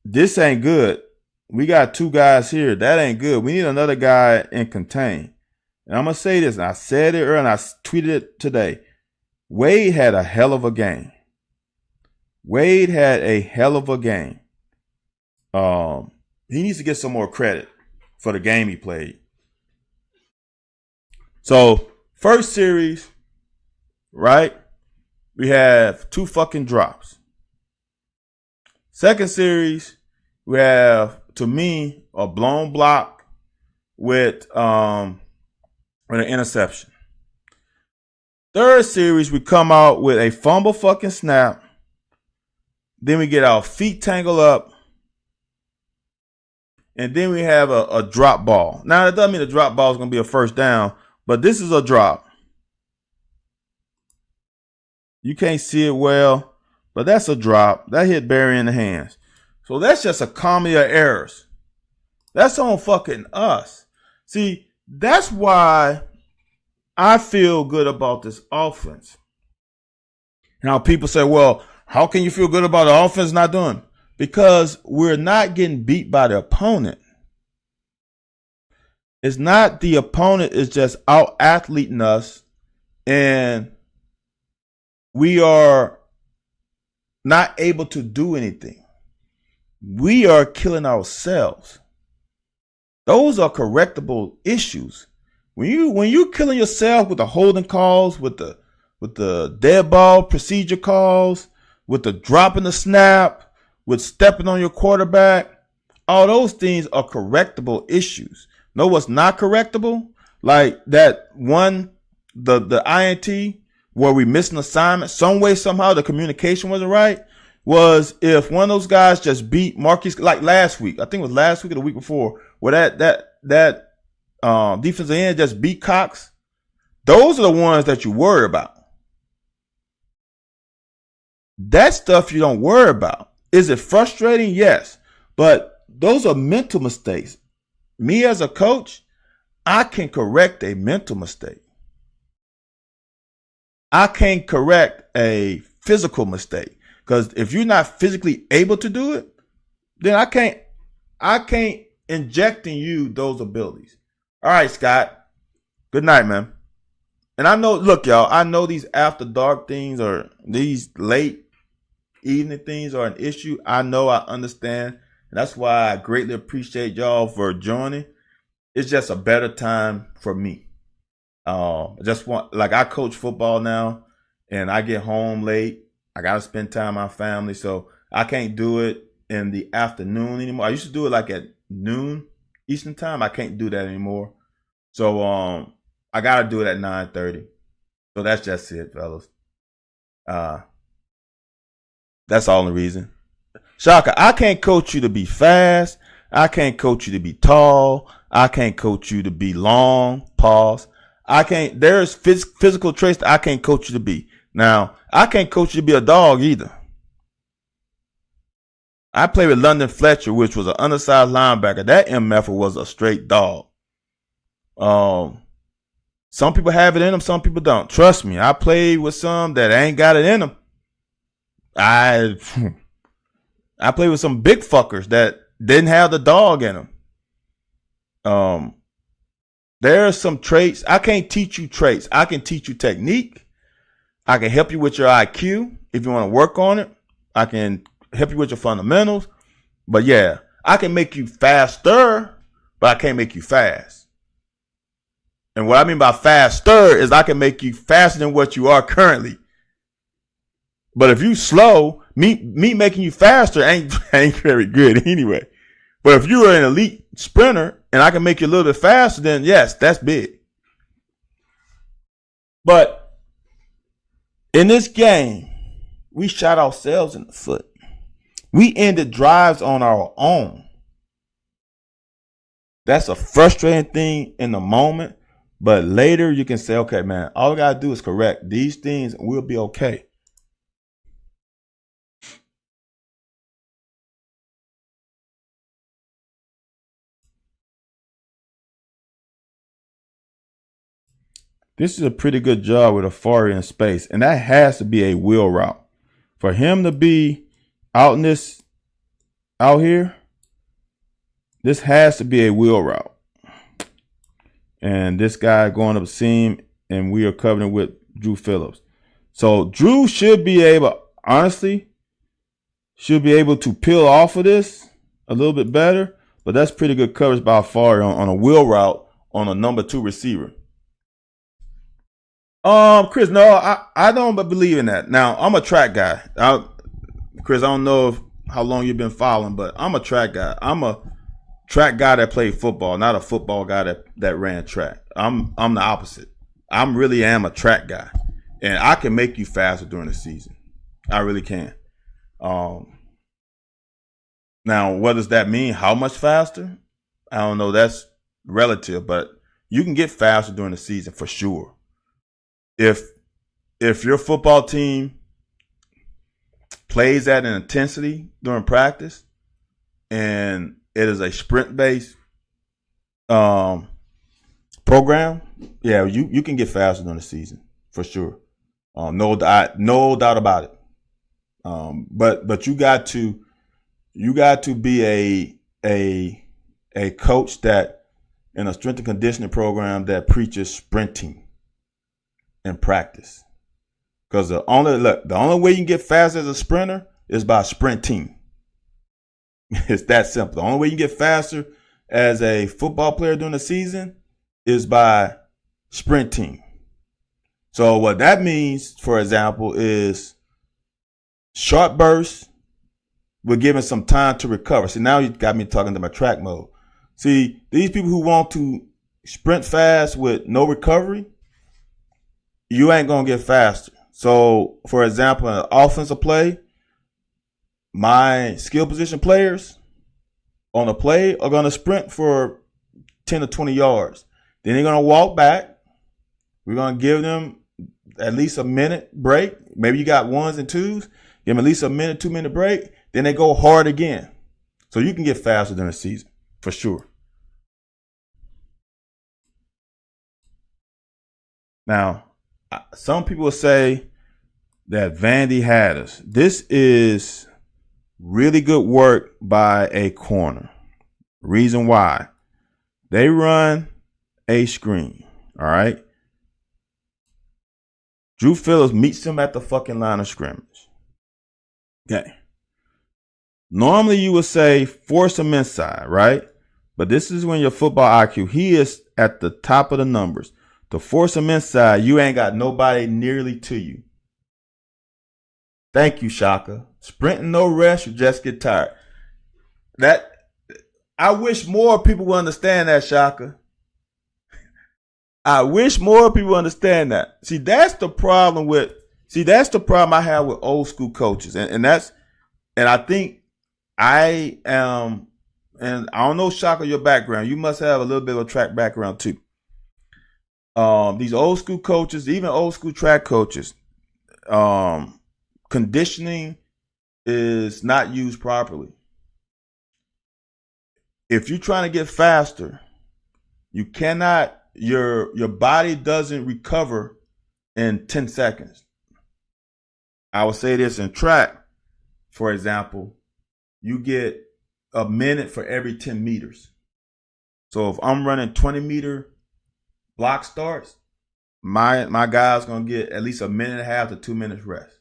this ain't good. We got 2 guys here. That ain't good. We need another guy in contain. And I'm going to say this, and I said it earlier, and I tweeted it today. Wade had a hell of a game. Wade had a hell of a game. He needs to get some more credit for the game he played. So, first series, right? We have 2 fucking drops. Second series, we have, to me, a blown block with an interception. Third series, we come out with a fumble fucking snap. Then we get our feet tangled up. And then we have a drop ball. Now, that doesn't mean the drop ball is going to be a first down, but this is a drop. You can't see it well, but that's a drop. That hit Barry in the hands. So that's just a comedy of errors. That's on fucking us. See, that's why I feel good about this offense. Now, people say, well, how can you feel good about the offense not doing? Because we're not getting beat by the opponent. It's not the opponent is just out athleting us and we are not able to do anything. We are killing ourselves. Those are correctable issues. When you're killing yourself with the holding calls, with the dead ball procedure calls, with the dropping the snap, with stepping on your quarterback, all those things are correctable issues. Know what's not correctable? Like that one, the INT where we missed an assignment, some way, somehow the communication wasn't right, was if one of those guys just beat Marquise, like last week, I think it was last week or the week before, where that defensive end just beat Cox. Those are the ones that you worry about. That stuff you don't worry about. Is it frustrating? Yes. But those are mental mistakes. Me as a coach, I can correct a mental mistake. I can't correct a physical mistake. Because if you're not physically able to do it, then I can't inject in you those abilities. All right, Scott. Good night, man. And I know, look, y'all, I know these after dark things or these late evening things are an issue. I know, I understand. And that's why I greatly appreciate y'all for joining. It's just a better time for me. I coach football now and I get home late. I got to spend time with my family. So I can't do it in the afternoon anymore. I used to do it like at noon Eastern time. I can't do that anymore. So I got to do it at 9:30. So that's just it, fellas. That's all the reason. Shaka, I can't coach you to be fast. I can't coach you to be tall. I can't coach you to be long. Pause. There's physical traits that I can't coach you to be. Now, I can't coach you to be a dog either. I played with London Fletcher, which was an undersized linebacker. That MF was a straight dog. Some people have it in them, some people don't. Trust me, I played with some that ain't got it in them. I played with some big fuckers that didn't have the dog in them. There are some traits. I can't teach you traits. I can teach you technique. I can help you with your IQ if you want to work on it. I can help you with your fundamentals. But yeah, I can make you faster, but I can't make you fast. And what I mean by faster is I can make you faster than what you are currently. But if you slow, me making you faster ain't very good anyway. But if you're an elite sprinter and I can make you a little bit faster, then yes, that's big. But in this game, we shot ourselves in the foot. We ended drives on our own. That's a frustrating thing in the moment. But later you can say, okay, man, all I got to do is correct these things and we'll be okay. This is a pretty good job with Afari in space, and that has to be a wheel route. For him to be out here, this has to be a wheel route. And this guy going up the seam, and we are covering with Drew Phillips. So Drew should be able, honestly, to peel off of this a little bit better. But that's pretty good coverage by Afari on a wheel route on a number 2 receiver. Chris, no, I don't believe in that. Now, I'm a track guy. Chris, I don't know how long you've been following, but I'm a track guy. I'm a track guy that played football, not a football guy that ran track. I'm the opposite. I really am a track guy, and I can make you faster during the season. I really can. Now, what does that mean? How much faster? I don't know. That's relative, but you can get faster during the season for sure. If your football team plays at an intensity during practice and it is a sprint-based program, yeah, you can get faster during the season for sure. No doubt about it. But you got to be a coach that in a strength and conditioning program that preaches sprinting in practice. Because the only way you can get fast as a sprinter is by sprinting. It's that simple. The only way you can get faster as a football player during the season is by sprinting. So what that means, for example, is short bursts with giving some time to recover. See, now you got me talking to my track mode. See, these people who want to sprint fast with no recovery, you ain't going to get faster. So, for example, in an offensive play, my skill position players on a play are going to sprint for 10 to 20 yards. Then they're going to walk back. We're going to give them at least a minute break. Maybe you got ones and twos. Give them at least a minute, 2 minute break. Then they go hard again. So you can get faster during the season, for sure. Now, some people say that Vandy had us. This is really good work by a corner. Reason why. They run a screen. All right. Drew Phillips meets him at the fucking line of scrimmage. Okay. Normally you would say force him inside, right? But this is when your football IQ, he is at the top of the numbers. To force him inside, you ain't got nobody nearly to you. Thank you, Shaka. Sprinting no rest, you just get tired. I wish more people would understand that, Shaka. I wish more people understand that. See, that's the problem I have with old school coaches. And I think I am, and I don't know, Shaka, your background. You must have a little bit of a track background too. These old school coaches, even old school track coaches, conditioning is not used properly. If you're trying to get faster, you cannot, your body doesn't recover in 10 seconds. I would say this in track, for example, you get a minute for every 10 meters. So if I'm running 20-meter block starts, my guy's going to get at least a minute and a half to 2 minutes rest.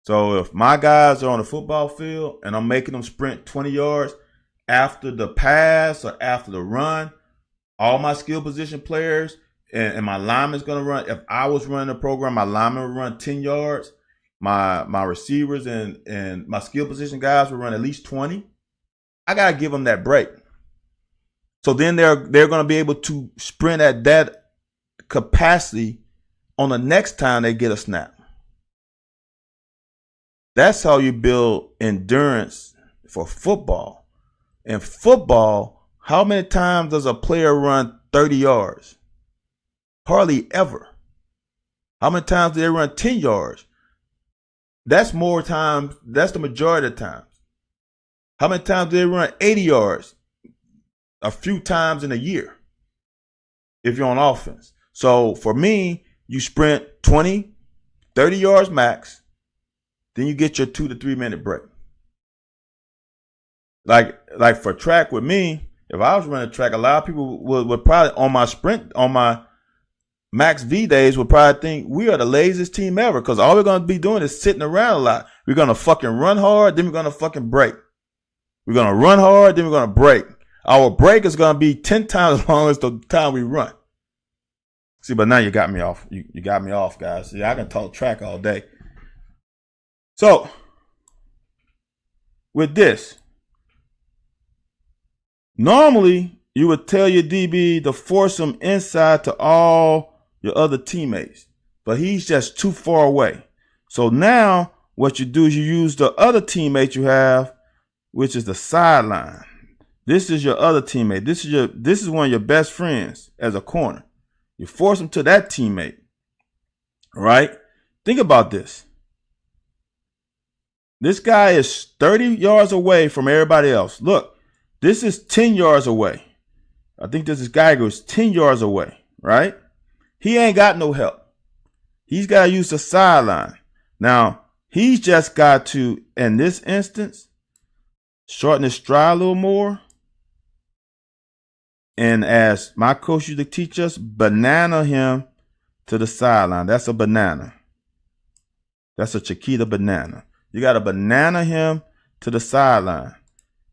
So if my guys are on the football field and I'm making them sprint 20 yards after the pass or after the run, all my skill position players and my lineman's going to run. If I was running a program, my lineman would run 10 yards. My receivers and my skill position guys would run at least 20. I got to give them that break. So then they're going to be able to sprint at that capacity on the next time they get a snap. That's how you build endurance for football. In football, how many times does a player run 30 yards? Hardly ever. How many times do they run 10 yards? That's more times. That's the majority of the times. How many times do they run 80 yards? A few times in a year if you're on offense. So for me, you sprint 20, 30 yards max. Then you get your 2 to 3 minute break. Like for track with me, if I was running track, a lot of people would probably on my max V days would probably think we are the laziest team ever because all we're going to be doing is sitting around a lot. We're going to fucking run hard, then we're going to fucking break. We're going to run hard, then we're going to break. Our break is going to be 10 times as long as the time we run. See, but now you got me off. You got me off, guys. See, I can talk track all day. So, with this, normally you would tell your DB to force him inside to all your other teammates, but he's just too far away. So now what you do is you use the other teammate you have, which is the sideline. This is your other teammate. This is one of your best friends as a corner. You force him to that teammate. All right? Think about this. This guy is 30 yards away from everybody else. Look, this is 10 yards away. I think this guy goes 10 yards away, right? He ain't got no help. He's got to use the sideline. Now, he's just got to, in this instance, shorten his stride a little more. And as my coach used to teach us, banana him to the sideline. That's a banana. That's a Chiquita banana. You got to banana him to the sideline.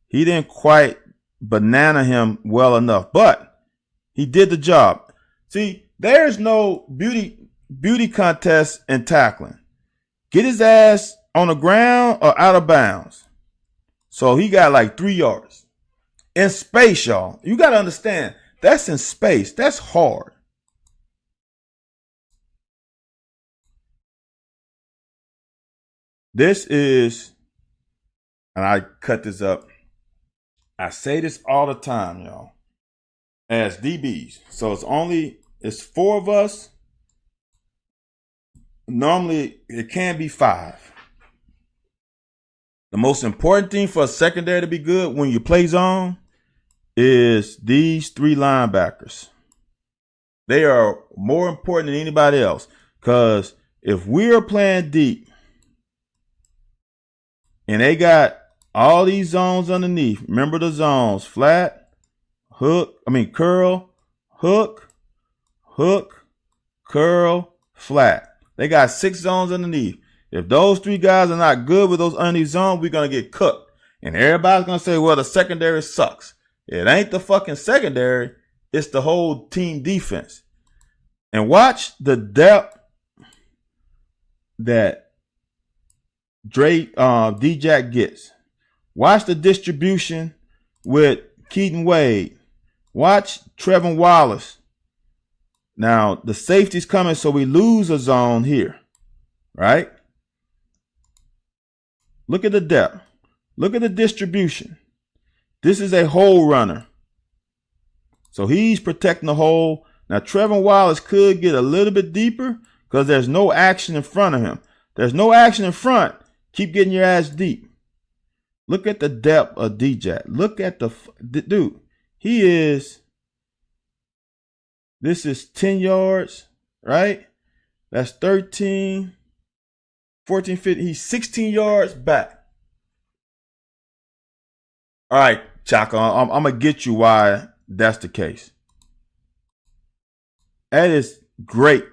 He didn't quite banana him well enough, but he did the job. See, there's no beauty contest in tackling. Get his ass on the ground or out of bounds. So he got like 3 yards. In space, y'all. You got to understand, that's in space. That's hard. This is, and I cut this up. I say this all the time, y'all, as DBs. So it's 4 of us. Normally, it can be 5. The most important thing for a secondary to be good when you play zone is these 3 linebackers. They are more important than anybody else. Because if we're playing deep and they got all these zones underneath, remember the zones: flat, curl, hook, curl, flat. They got 6 zones underneath. If those 3 guys are not good with those underneath zones, we're going to get cooked. And everybody's going to say, well, the secondary sucks. It ain't the fucking secondary. It's the whole team defense. And watch the depth that D-Jack gets. Watch the distribution with Keaton Wade. Watch Trevin Wallace. Now, the safety's coming, so we lose a zone here, right? Look at the depth. Look at the distribution. This is a hole runner. So he's protecting the hole. Now, Trevin Wallace could get a little bit deeper because there's no action in front of him. There's no action in front. Keep getting your ass deep. Look at the depth of D-Jack. Look at the dude. This is 10 yards, right? That's 13, 14, 15. He's 16 yards back. All right, Chaka, I'm going to get you why that's the case. That is great.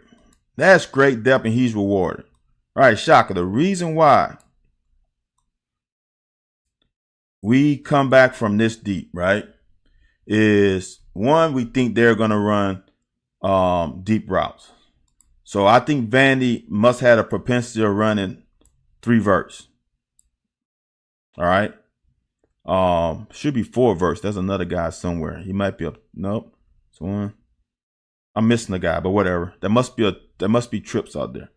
That's great depth, and he's rewarded. All right, Shaka, the reason why we come back from this deep, right, is one, we think they're going to run deep routes. So I think Vandy must have a propensity of running 3 verts. All right. Should be 4 verts. There's another guy somewhere. He might be up. Nope. It's 1. I'm missing a guy, but whatever. There must be trips out there.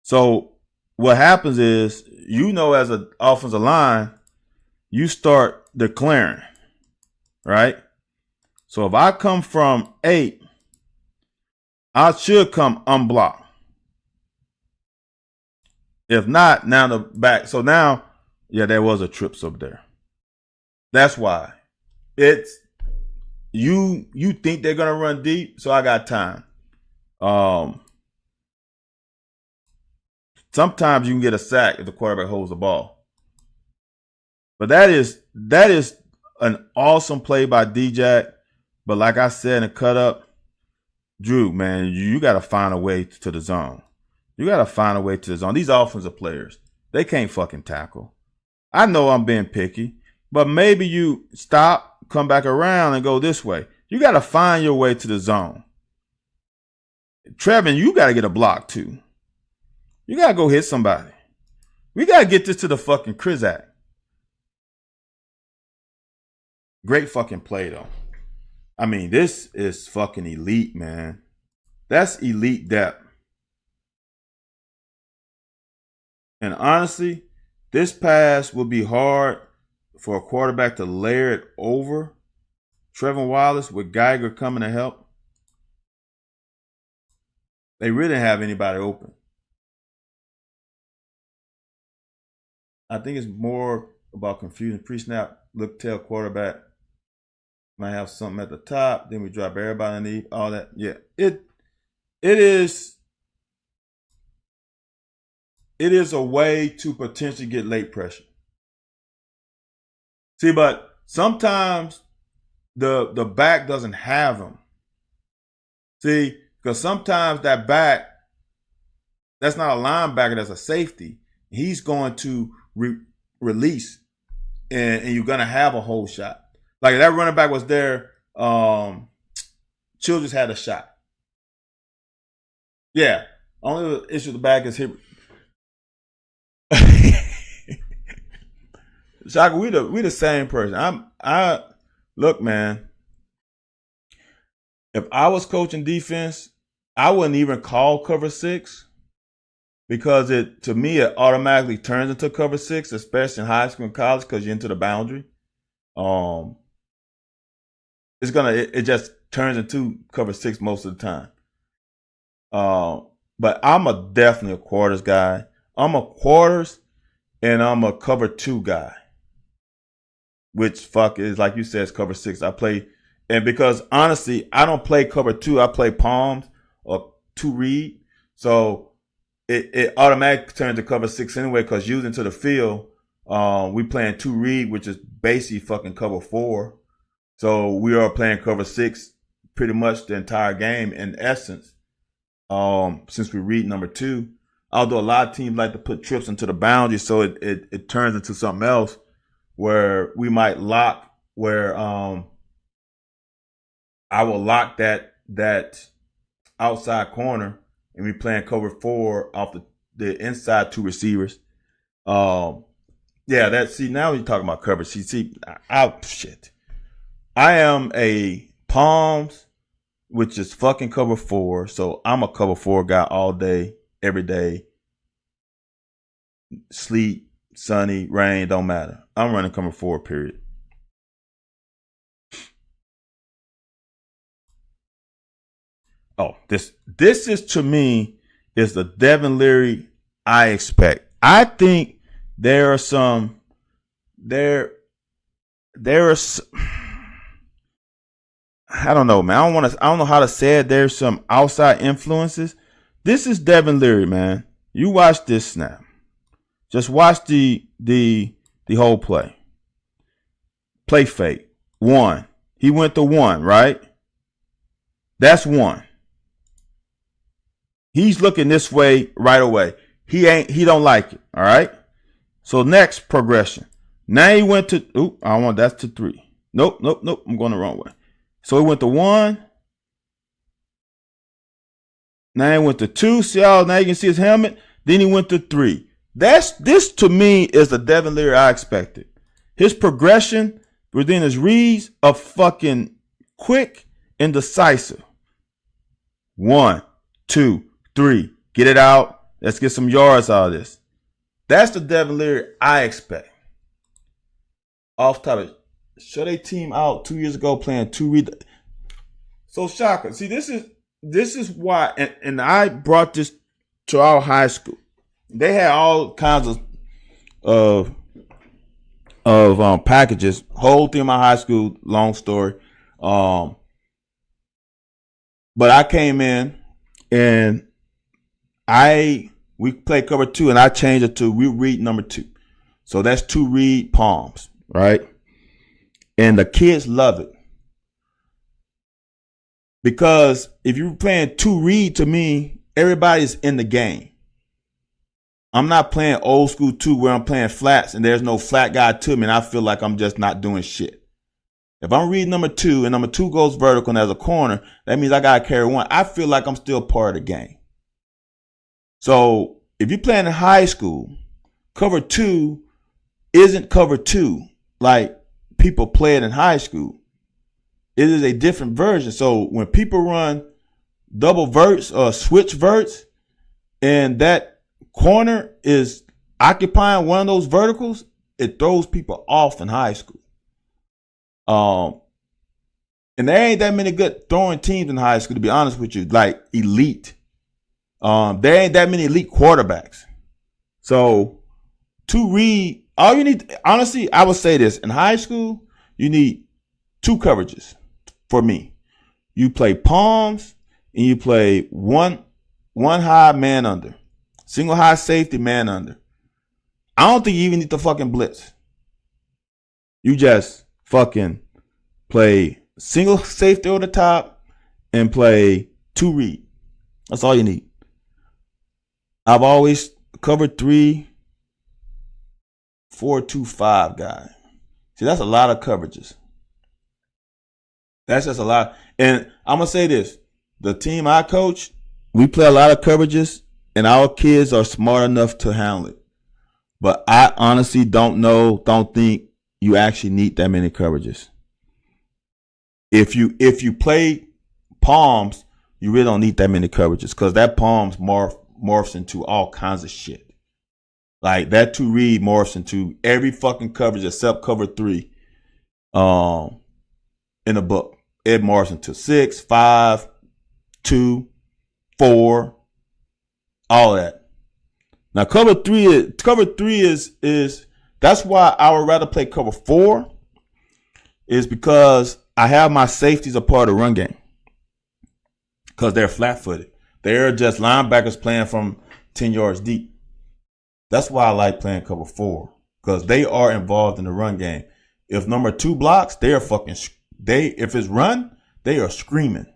So what happens is, as an offensive line, you start declaring, right? So if I come from 8, I should come unblocked. If not, now the back. So now, there was a trips up there. That's why. It's you think they're gonna run deep, so I got time. Sometimes you can get a sack if the quarterback holds the ball. But that is an awesome play by D-Jack. But like I said in the cut up, Drew, man, you got to find a way to the zone. You got to find a way to the zone. These offensive players, they can't fucking tackle. I know I'm being picky, but maybe you stop, come back around, and go this way. You got to find your way to the zone. Trevin, you got to get a block too. You got to go hit somebody. We got to get this to the fucking Krizak. Great fucking play, though. I mean, this is fucking elite, man. That's elite depth. And honestly, this pass will be hard for a quarterback to layer it over Trevin Wallace with Geiger coming to help. They really didn't have anybody open. I think it's more about confusion. Pre-snap, look, tail quarterback. Might have something at the top. Then we drop everybody underneath. All that. Yeah. It is a way to potentially get late pressure. See, but sometimes the back doesn't have them. See, because sometimes that back That's not a linebacker. That's a safety. He's going to release, and you're going to have a whole shot. Like if that running back was there. Childress had a shot. Yeah. Only issue the back is hit. Shaka, we the same person. I look, man. If I was coaching defense, I wouldn't even call cover 6 because to me it automatically turns into cover 6, especially in high school and college because you're into the boundary. It just turns into cover 6 most of the time. But I'm definitely a quarters guy. I'm a quarters and I'm a cover 2 guy. Which is like you said, is cover 6. I play, and because honestly, I don't play cover 2. I play palms or 2 read. So it automatically turns to cover 6 anyway. Because using to the field, we playing 2 read, which is basically fucking cover 4. So we are playing cover 6 pretty much the entire game in essence. Since we read number 2, although a lot of teams like to put trips into the boundary, so it turns into something else where we might lock, where I will lock that outside corner and we playing cover 4 off the inside 2 receivers. Now you're talking about coverage. Shit. I am a palms, which is fucking cover 4. So I'm a cover 4 guy all day, every day. Sleet, sunny, rain, don't matter. I'm running cover 4, period. Oh, this is to me is the Devin Leary I expect. I think there are some I don't know, man. I don't know how to say it. There's some outside influences. This is Devin Leary, man. You watch this snap. Just watch the whole play. Play fake. 1. He went to 1, right? That's 1. He's looking this way right away. He don't like it. All right. So next progression. Now he went to, that's to 3. Nope. I'm going the wrong way. So he went to 1. Now he went to 2. See how now you can see his helmet. Then he went to 3. This to me is the Devin Leary I expected. His progression within his reads are fucking quick and decisive. 1, 2, 3. Get it out. Let's get some yards out of this. That's the Devin Leary I expect. Off topic. Shut a team out 2 years ago playing 2 read. So Shaka, see this is why, and I brought this to our high school. They had all kinds of packages. Whole thing in my high school, long story. But I came in and we played cover 2 and I changed it to we read number 2. So that's 2 read palms, right? And the kids love it. Because if you're playing 2 read, to me, everybody's in the game. I'm not playing old school 2 where I'm playing flats and there's no flat guy to me and I feel like I'm just not doing shit. If I'm reading number 2 and number 2 goes vertical and there's a corner, that means I got to carry 1. I feel like I'm still part of the game. So if you're playing in high school, cover 2 isn't cover 2 like people play it in high school. It is a different version. So when people run double verts or switch verts and that corner is occupying one of those verticals, it throws people off in high school. And there ain't that many good throwing teams in high school, to be honest with you, like elite. There ain't that many elite quarterbacks. So to read, all you need, honestly, I would say this. In high school, you need 2 coverages for me. You play palms and you play one high, man under. Single high safety, man under. I don't think you even need to fucking blitz. You just fucking play single safety over the top and play 2 read. That's all you need. I've always covered 3, 4, 2, 5 guy. See, that's a lot of coverages. That's just a lot. And I'm gonna say this: the team I coach, we play a lot of coverages, and our kids are smart enough to handle it. But I honestly don't think you actually need that many coverages. If you play palms, you really don't need that many coverages because that palms morphs into all kinds of shit. Like that 2 read morphs into every fucking coverage except cover 3 in the book. It morphs into 6, 5, 2, 4, all that. Now cover 3 is that's why I would rather play cover 4 is because I have my safeties a part of the run game. Because they're flat-footed. They're just linebackers playing from 10 yards deep. That's why I like playing cover 4. Because they are involved in the run game. If number 2 blocks, if it's run, they are screaming.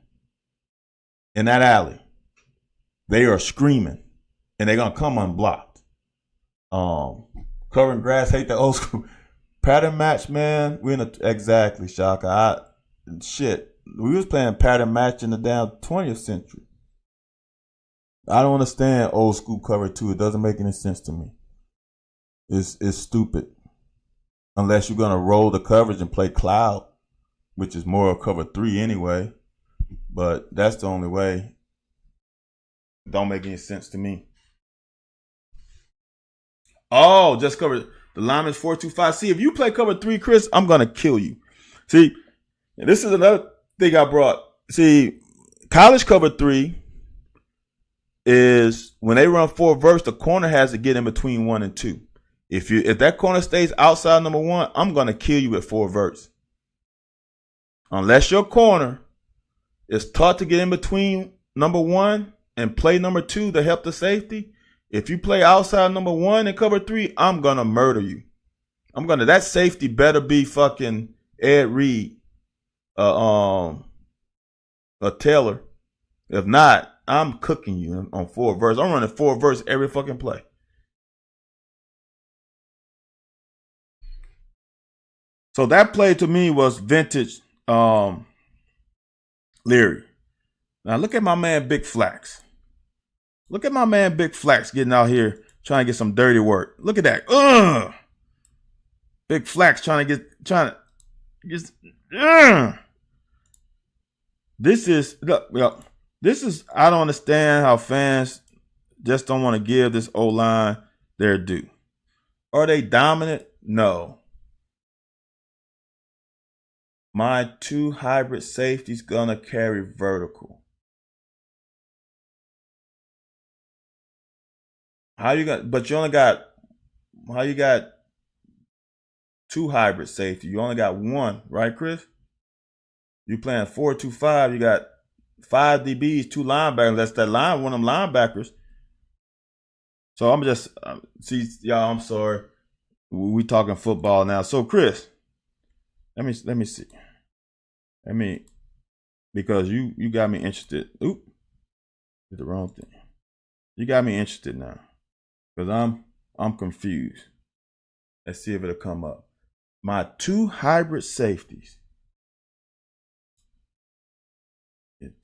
In that alley. They are screaming. And they're going to come unblocked. Covering grass, hate the old school. Pattern match, man. Exactly, Shaka. We was playing pattern match in the damn 20th century. I don't understand old school cover 2. It doesn't make any sense to me. It's stupid. Unless you're gonna roll the coverage and play cloud, which is more of cover 3 anyway. But that's the only way. Don't make any sense to me. Oh, just cover the lineman's 4-2-5. See, if you play cover 3, Chris, I'm gonna kill you. See, this is another thing I brought. See, college cover 3 is when they run 4 verse, the corner has to get in between 1 and 2. If that corner stays outside number 1, I'm gonna kill you at 4 verse. Unless your corner is taught to get in between number 1 and play number 2 to help the safety. If you play outside number 1 and cover 3, I'm gonna murder you. That safety better be fucking Ed Reed, a Taylor. If not, I'm cooking you on 4 verse. I'm running 4 verse every fucking play. So that play to me was vintage Leary. Now look at my man Big Flax. Look at my man Big Flax getting out here trying to get some dirty work. Look at that. Big Flax trying to get. This is I don't understand how fans just don't want to give this O-line their due. Are they dominant? No. My 2 hybrid safeties gonna carry vertical. How you got 2 hybrid safety? You only got 1, right, Chris? You playing 4-2-5, you got 5 DBs, 2 linebackers. That's that line, one of them linebackers. So I'm just see y'all, I'm sorry. We talking football now. So Chris, let me see. Because you got me interested. Oop. Did the wrong thing. You got me interested now. Because I'm confused. Let's see if it'll come up. My 2 hybrid safeties.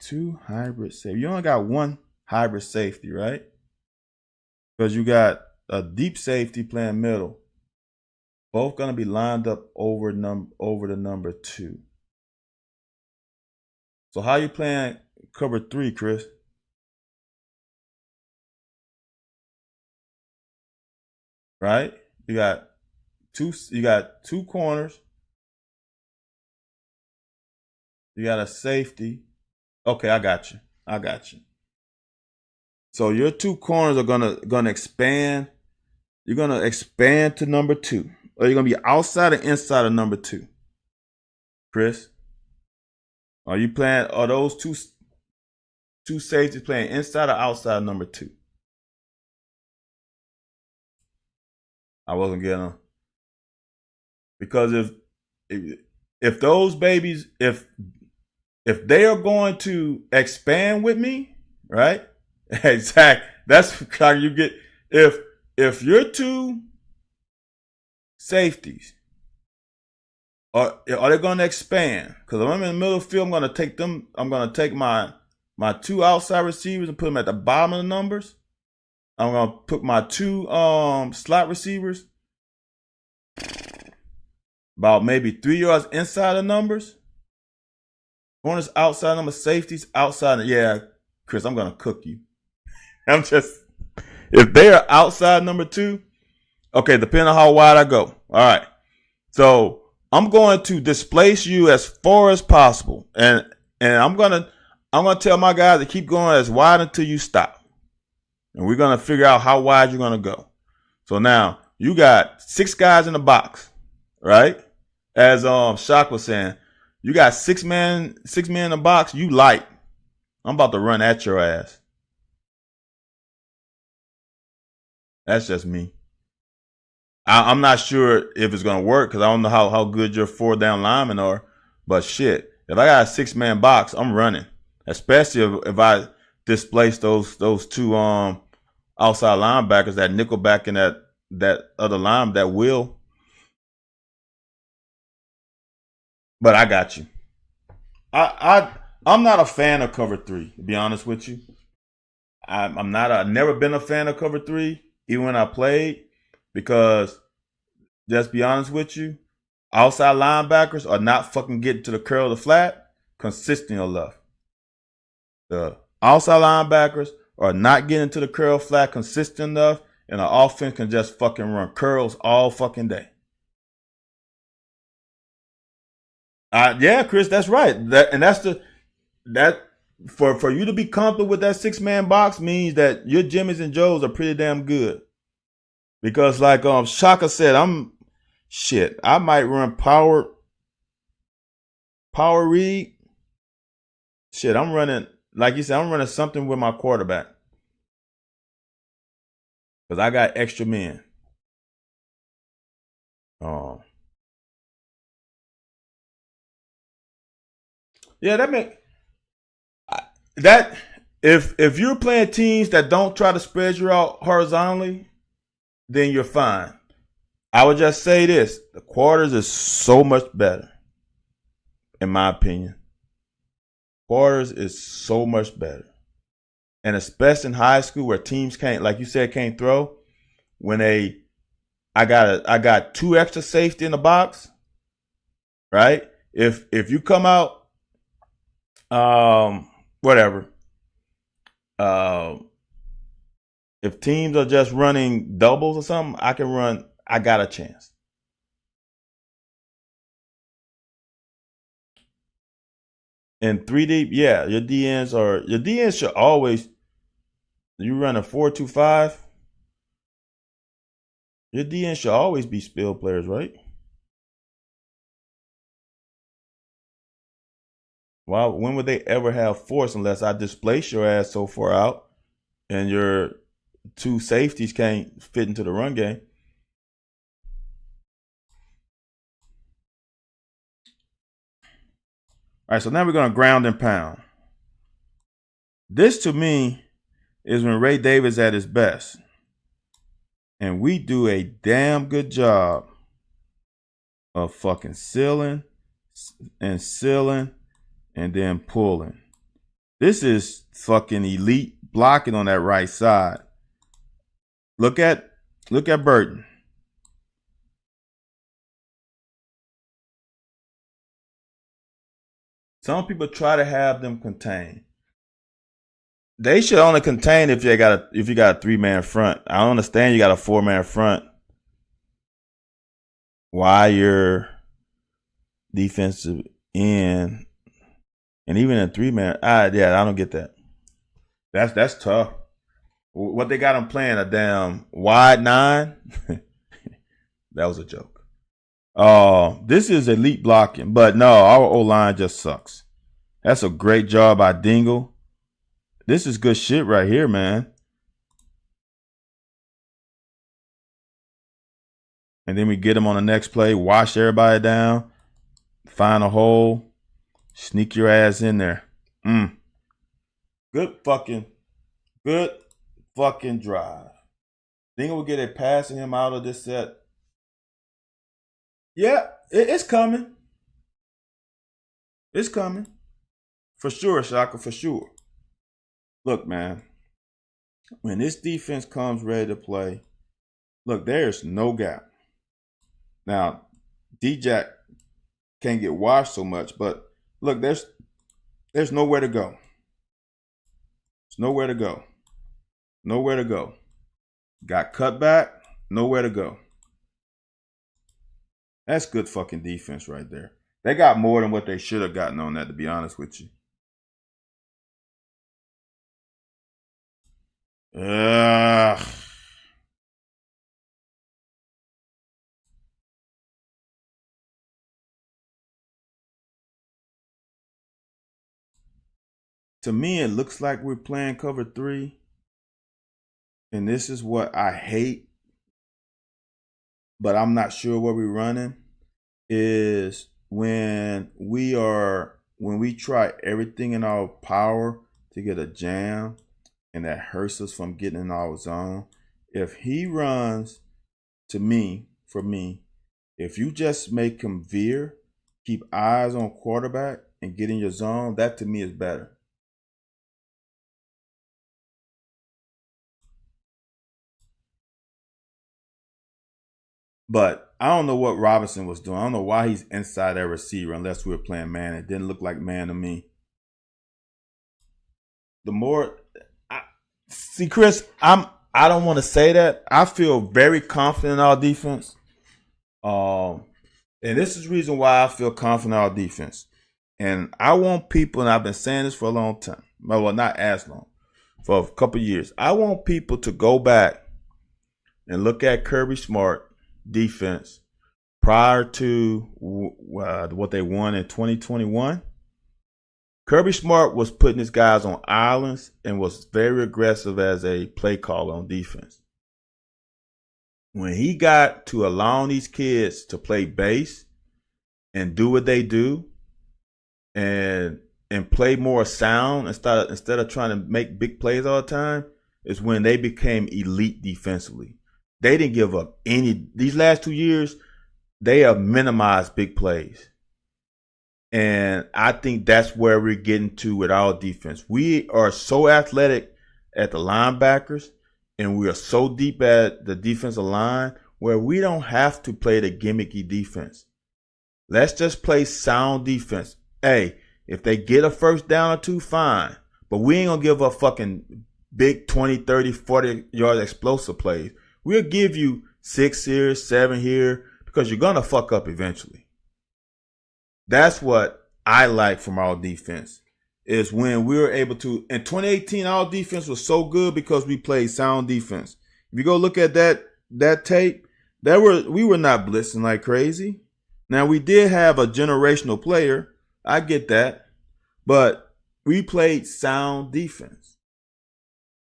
2 hybrid safety. You only got 1 hybrid safety, right? Because you got a deep safety playing middle. Both gonna be lined up over the number 2. So how you playing cover 3, Chris? Right? You got 2 corners. You got a safety. Okay, I got you. So your 2 corners are gonna expand. You're gonna expand to number 2. Or you're gonna be outside or inside of number 2. Chris? Are those two safeties playing inside or outside of number 2? I wasn't getting them. Because if those babies, if they are going to expand with me, right? Exactly. That's how you get if your two safeties are they going to expand? Because I'm in the middle of the field, I'm going to take them. I'm going to take my two outside receivers and put them at the bottom of the numbers. I'm going to put my two slot receivers about maybe 3 yards inside the numbers. Corners outside numbers, safeties outside. Yeah, Chris, I'm going to cook you. I'm just, if they are outside number two, okay, depending on how wide I go. All right. So I'm going to displace you as far as possible. And I'm gonna tell my guys to keep going as wide until you stop. And we're gonna figure out how wide you're gonna go. So now you got 6 guys in the box, right? As Shock was saying, you got 6 men in the box, you light. I'm about to run at your ass. That's just me. I'm not sure if it's going to work because I don't know how good your 4 down linemen are. But shit, if I got a 6-man box, I'm running. Especially if I displace those 2 outside linebackers, that nickel back and that other line, that will. But I got you. I'm not a fan of cover 3, to be honest with you. I'm not. I've never been a fan of cover 3, even when I played. Because, just be honest with you, outside linebackers are not fucking getting to the curl of the flat consistent enough. The outside linebackers are not getting to the curl flat consistent enough, and the offense can just fucking run curls all fucking day. Yeah, Chris, that's right. For you to be comfortable with that 6-man box means that your Jimmys and Joes are pretty damn good. Because like Shaka said, I might run power read. Shit, I'm running, like you said, I'm running something with my quarterback. Because I got extra men. Yeah, that if you're playing teams that don't try to spread you out horizontally, then you're fine. I would just say this: the quarters is so much better, in my opinion. Quarters is so much better, and especially in high school where teams can't, like you said, can't throw. When I got 2 extra safety in the box, right? If you come out, whatever. If teams are just running doubles or something, I got a chance. In 3 deep, yeah, your DNs should always, you run a 4-2-5, your DNs should always be spill players, right? Well, when would they ever have force unless I displace your ass so far out and your 2 safeties can't fit into the run game? All right, so now we're going to ground and pound. This to me is when Ray Davis at his best. And we do a damn good job of fucking sealing and then pulling. This is fucking elite blocking on that right side. Look at Burton. Some people try to have them contained. They should only contain if you got a 3-man front. I don't understand you got a 4-man front. Why your defensive end and even a 3-man? I don't get that. That's tough. What they got them playing, a damn wide 9? That was a joke. This is elite blocking, but no, our O-line just sucks. That's a great job by Dingle. This is good shit right here, man. And then we get him on the next play, wash everybody down, find a hole, sneak your ass in there. Good fucking drive. Think we'll get it passing him out of this set. Yeah, it's coming. It's coming. For sure, Shaka, for sure. Look, man, when this defense comes ready to play, look, there's no gap. Now, D-Jack can't get washed so much, but look, there's nowhere to go. There's nowhere to go. Nowhere to go. Got cut back, nowhere to go. That's good fucking defense right there. They got more than what they should have gotten on that, to be honest with you. Ugh. To me, it looks like we're playing cover 3. And this is what I hate, but I'm not sure what we're running, is when we try everything in our power to get a jam, and that hurts us from getting in our zone. If he runs, for me, if you just make him veer, keep eyes on quarterback, and get in your zone, that to me is better. But I don't know what Robinson was doing. I don't know why he's inside that receiver unless we were playing man. It didn't look like man to me. The more see, Chris, I don't want to say that. I feel very confident in our defense. And this is the reason why I feel confident in our defense. And I want people, and I've been saying this for a long time. Well, not as long, for a couple of years. I want people to go back and look at Kirby Smart defense prior to what they won in 2021. Kirby Smart was putting his guys on islands and was very aggressive as a play caller on defense. When he got to allowing these kids to play base and do what they do and play more sound instead of trying to make big plays all the time, is when they became elite defensively. They didn't give up any. These last 2 years, they have minimized big plays. And I think that's where we're getting to with our defense. We are so athletic at the linebackers, and we are so deep at the defensive line where we don't have to play the gimmicky defense. Let's just play sound defense. Hey, if they get a first down or two, fine. But we ain't going to give up fucking big 20, 30, 40-yard explosive plays. We'll give you 6 here, 7 here, because you're going to fuck up eventually. That's what I like from our defense, is when we were able to. In 2018, our defense was so good because we played sound defense. If you go look at that tape, we were not blitzing like crazy. Now, we did have a generational player. I get that. But we played sound defense.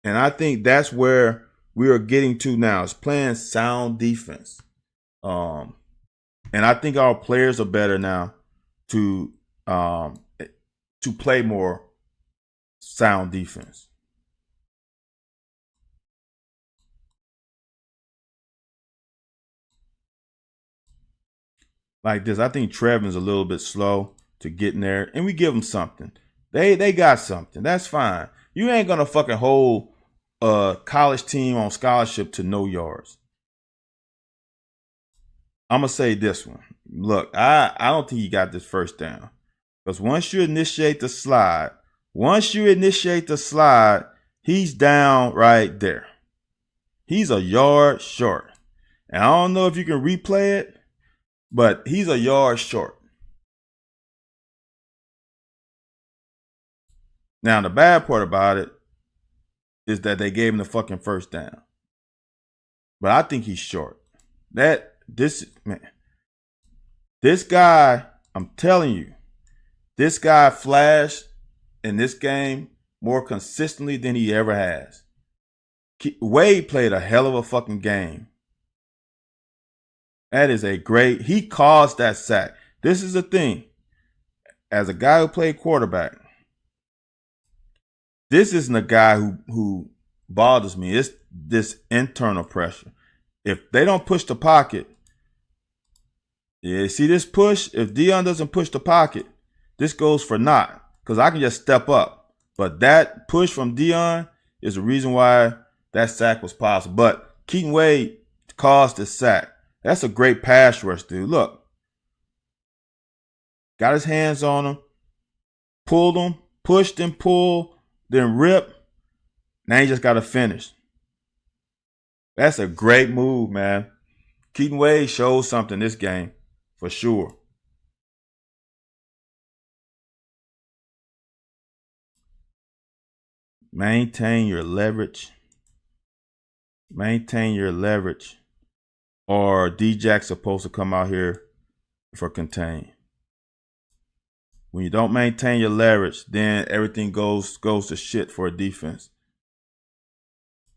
And I think that's where we are getting to now, is playing sound defense. And I think our players are better now to play more sound defense. Like this, I think Trevin's a little bit slow to get in there, and we give them something. They got something. That's fine. You ain't gonna fucking hold a college team on scholarship to no yards. I'm gonna say this one. Look, I don't think he got this first down, because once you initiate the slide, he's down right there. He's a yard short, and I don't know if you can replay it, but he's a yard short. Now, the bad part about it is that they gave him the fucking first down. But I think he's short. This guy, I'm telling you, this guy flashed in this game more consistently than he ever has. Wade played a hell of a fucking game. That is he caused that sack. This is the thing. As a guy who played quarterback, this isn't a guy who bothers me. It's this internal pressure. If they don't push the pocket, yeah, see this push? If Dion doesn't push the pocket, this goes for naught because I can just step up. But that push from Dion is the reason why that sack was possible. But Keaton Wade caused the sack. That's a great pass rush, dude. Look. Got his hands on him, pulled him, pushed and pulled, then rip. Now he just got to finish. That's a great move, man. Keaton Wade showed something this game, for sure. Maintain your leverage. Maintain your leverage. Or D-Jack's supposed to come out here for contain. When you don't maintain your leverage, then everything goes to shit for a defense.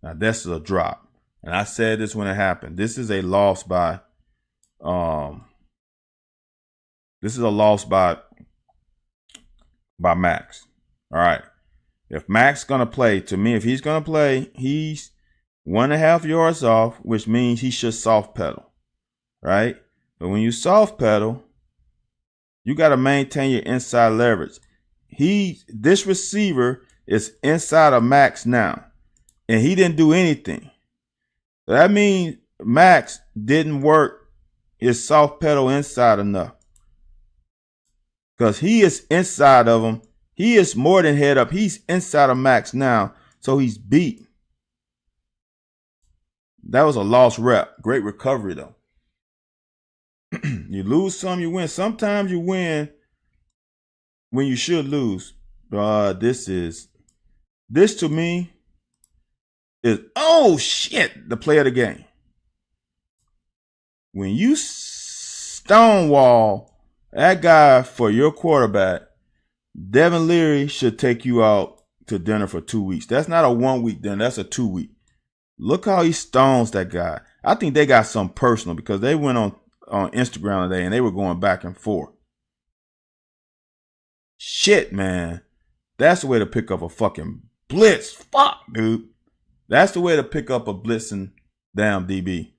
Now this is a drop. And I said this when it happened. This is a loss by Max. All right. If Max gonna play, to me, if he's gonna play, he's 1.5 yards off, which means he should soft pedal. Right? But when you soft pedal, you got to maintain your inside leverage. This receiver is inside of Max now, and he didn't do anything. So that means Max didn't work his soft pedal inside enough, because he is inside of him. He is more than head up. He's inside of Max now, so he's beat. That was a lost rep. Great recovery though. You lose some, you win. Sometimes you win when you should lose. This to me is, oh shit, the play of the game. When you stonewall that guy for your quarterback, Devin Leary should take you out to dinner for 2 weeks. That's not a 1 week dinner. That's a 2 week. Look how he stones that guy. I think they got some personal because they went on Instagram today and they were going back and forth. Shit, man. That's the way to pick up a fucking blitz. Fuck, dude. That's the way to pick up a blitzing damn DB.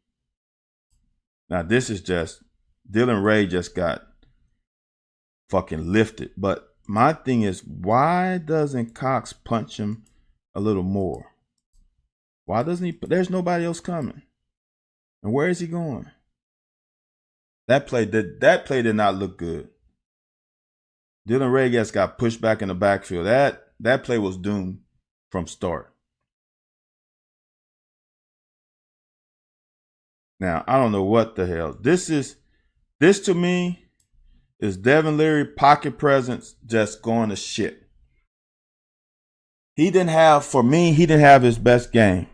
Now, this is just, Dylan Ray just got fucking lifted. But my thing is, why doesn't Cox punch him a little more? Why doesn't he? There's nobody else coming. And where is he going? That play did not look good. Dylan Ray just got pushed back in the backfield. That play was doomed from start. Now, I don't know what the hell. This to me is Devin Leary pocket presence just going to shit. He didn't have his best game.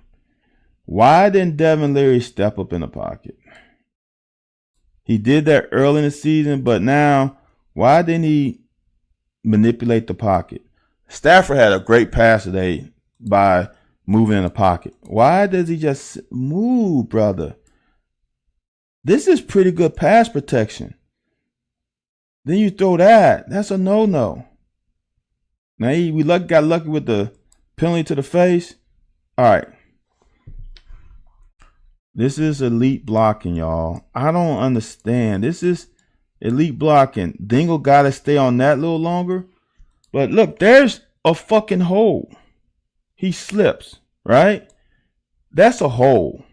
Why didn't Devin Leary step up in the pocket? He did that early in the season, but now, why didn't he manipulate the pocket? Stafford had a great pass today by moving in the pocket. Why does he just move, brother? This is pretty good pass protection. Then you throw that. That's a no-no. Now, we got lucky with the penalty to the face. All right. This is elite blocking, y'all. I don't understand. This is elite blocking. Dingle got to stay on that a little longer. But look, there's a fucking hole. He slips, right? That's a hole.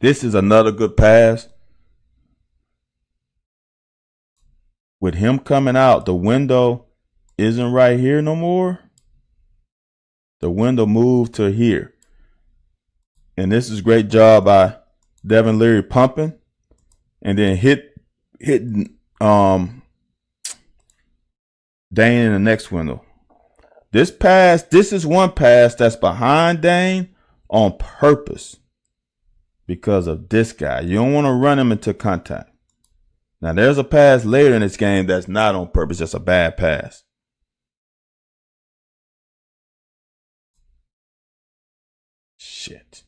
This is another good pass. With him coming out, the window isn't right here no more. The window moved to here. And this is a great job by Devin Leary pumping. And then hitting Dane in the next window. This is one pass that's behind Dane on purpose. Because of this guy. You don't want to run him into contact. Now, there's a pass later in this game that's not on purpose, just a bad pass. Shit.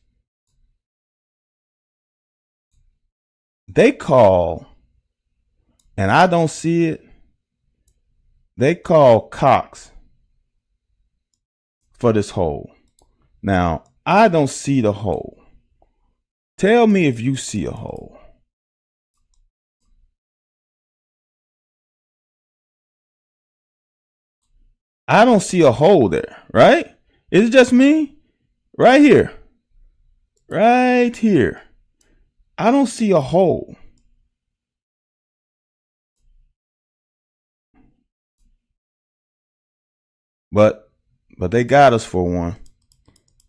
They call, and I don't see it, they call Cox for this hole. Now, I don't see the hole. Tell me if you see a hole. I don't see a hole there, right? Is it just me? Right here. Right here. I don't see a hole. But they got us for one.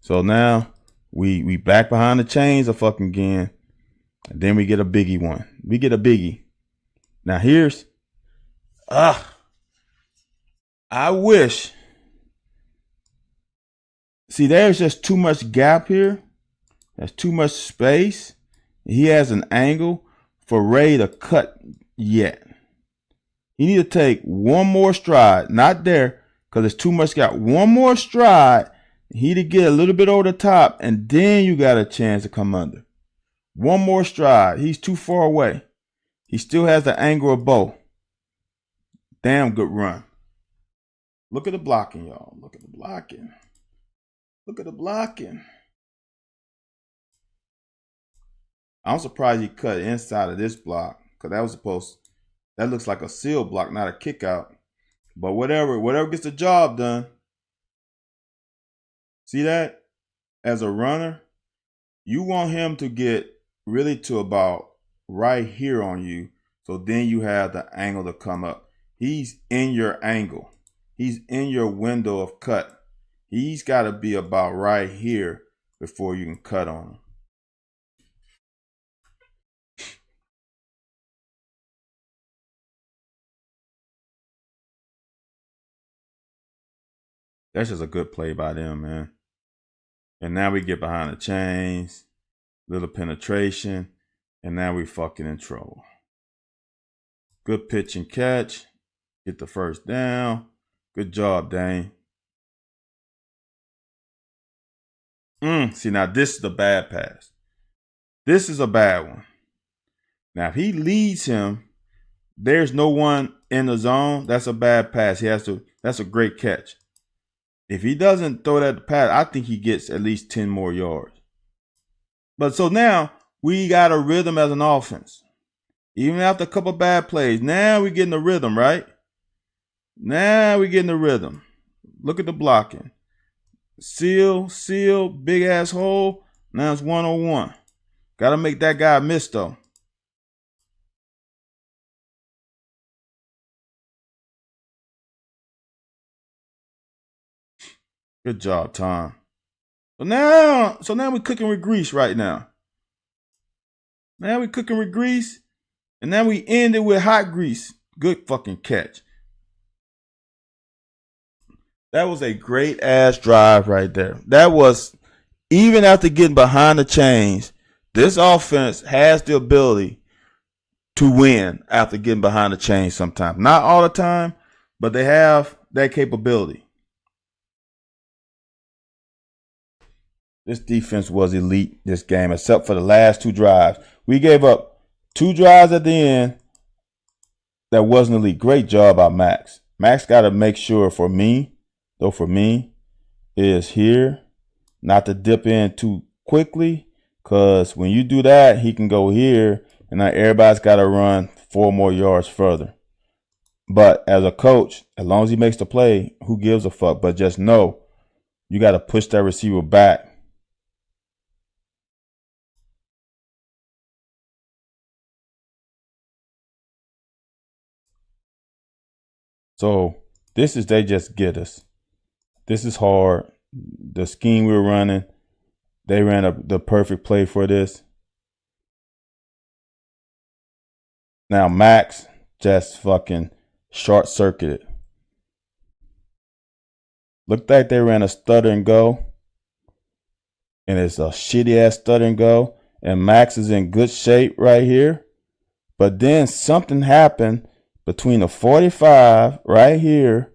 So now we back behind the chains a fucking again. And then we get a biggie one. We get a biggie. Now here's I wish. See, there's just too much gap here. There's too much space. He has an angle for Ray to cut yet. He need to take one more stride. Not there, because there's too much gap. One more stride. He to get a little bit over the top, and then you got a chance to come under. One more stride. He's too far away. He still has the angle of bow. Damn good run. Look at the blocking, y'all. Look at the blocking. Look at the blocking. I'm surprised he cut inside of this block, because that looks like a seal block, not a kick out. But whatever gets the job done. See that? As a runner, you want him to get really to about right here on you, so then you have the angle to come up. He's in your angle. He's in your window of cut. He's got to be about right here before you can cut on him. That's just a good play by them, man. And now we get behind the chains, little penetration, and now we fucking in trouble. Good pitch and catch. Get the first down. Good job, Dane. See, now this is a bad pass. This is a bad one. Now, if he leads him, there's no one in the zone. That's a bad pass. That's a great catch. If he doesn't throw that pass, I think he gets at least 10 more yards. But so now we got a rhythm as an offense. Even after a couple bad plays, now we're getting the rhythm, right? Now we're getting the rhythm. Look at the blocking. Seal, big ass hole. Now it's 1-on-1. Got to make that guy miss, though. Good job, Tom. So now we're cooking with grease right now. Now we're cooking with grease. And now we end it with hot grease. Good fucking catch. That was a great ass drive right there. That was, even after getting behind the chains, this offense has the ability to win after getting behind the chains sometimes. Not all the time, but they have that capability. This defense was elite this game, except for the last two drives. We gave up 2 drives at the end that wasn't elite. Great job by Max. Max got to make sure for me, is here not to dip in too quickly, because when you do that, he can go here, and now everybody's got to run 4 more yards further. But as a coach, as long as he makes the play, who gives a fuck? But just know, you got to push that receiver back. So this is, they just get us. This is hard. The scheme we were running, they ran the perfect play for this. Now Max just fucking short circuited. Looked like they ran a stutter and go. And it's a shitty ass stutter and go. And Max is in good shape right here. But then something happened between the 45 right here,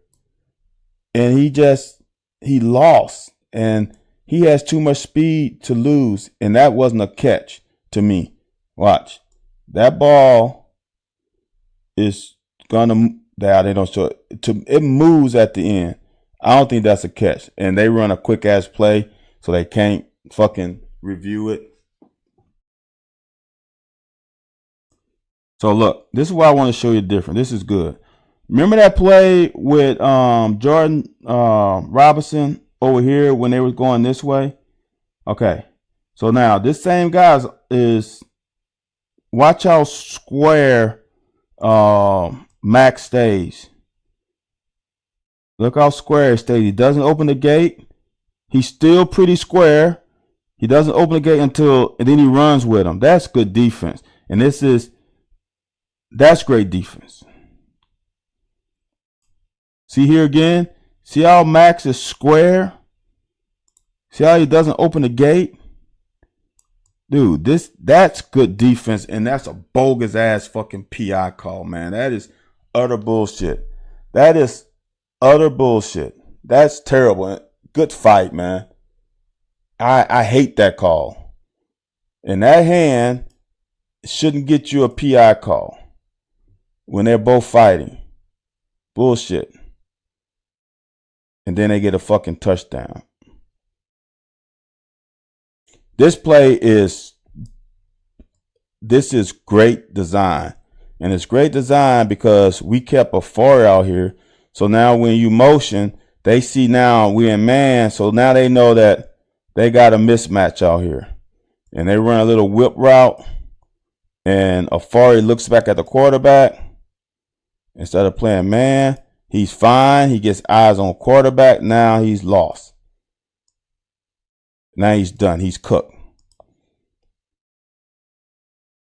and he lost, and he has too much speed to lose, and that wasn't a catch to me. Watch. That ball is gonna, they don't show it. It moves at the end. I don't think that's a catch. And they run a quick ass play, so they can't fucking review it. So look, this is why I want to show you different. This is good. Remember that play with Jordan Robinson over here when they was going this way? Okay. So now this same guy is watch how square Max stays. Look how square he stays. He doesn't open the gate. He's still pretty square. He doesn't open the gate and then he runs with him. That's good defense. And that's great defense. See here again? See how Max is square? See how he doesn't open the gate? Dude, that's good defense, and that's a bogus ass fucking PI call, man. That is utter bullshit. That is utter bullshit. That's terrible. Good fight, man. I hate that call. And that hand shouldn't get you a PI call when they're both fighting. Bullshit. And then they get a fucking touchdown. This is great design. And it's great design because we kept a 4 out here. So now when you motion, they see now we in man. So now they know that they got a mismatch out here. And they run a little whip route. And Afari looks back at the quarterback. Instead of playing man, he's fine. He gets eyes on quarterback. Now he's lost. Now he's done. He's cooked.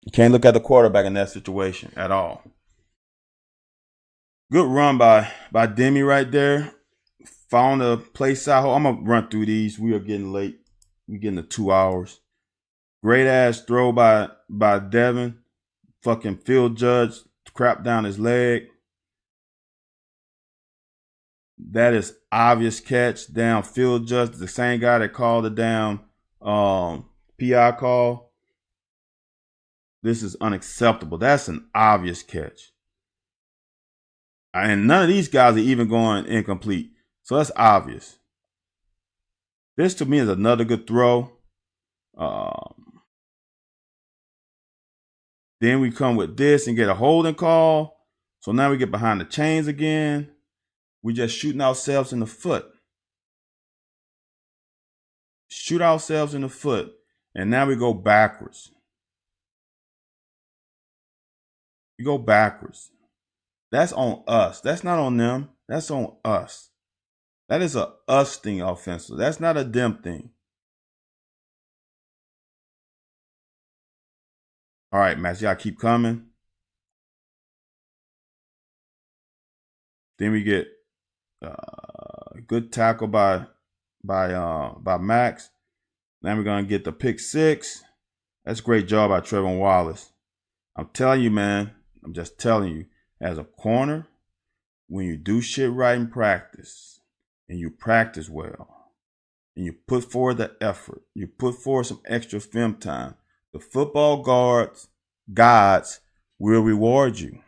You can't look at the quarterback in that situation at all. Good run by Demi right there. Found a place out. I'm going to run through these. We are getting late. We're getting to 2 hours. Great ass throw by Devin. Fucking field judge. Crap down his leg. That is obvious catch. Down field judge. The same guy that called the damn PI call. This is unacceptable. That's an obvious catch. And none of these guys are even going incomplete. So that's obvious. This to me is another good throw. Then we come with this and get a holding call. So now we get behind the chains again. We just shooting ourselves in the foot. Shoot ourselves in the foot. And now we go backwards. We go backwards. That's on us. That's not on them. That's on us. That is a us thing offensive. That's not a them thing. All right, Max, y'all keep coming. Then we get a good tackle by Max. Then we're gonna get the pick 6. That's a great job by Trevor Wallace. I'm telling you, man. I'm just telling you, as a corner, when you do shit right in practice, and you practice well, and you put forward the effort, you put forward some extra film time, the football gods will reward you.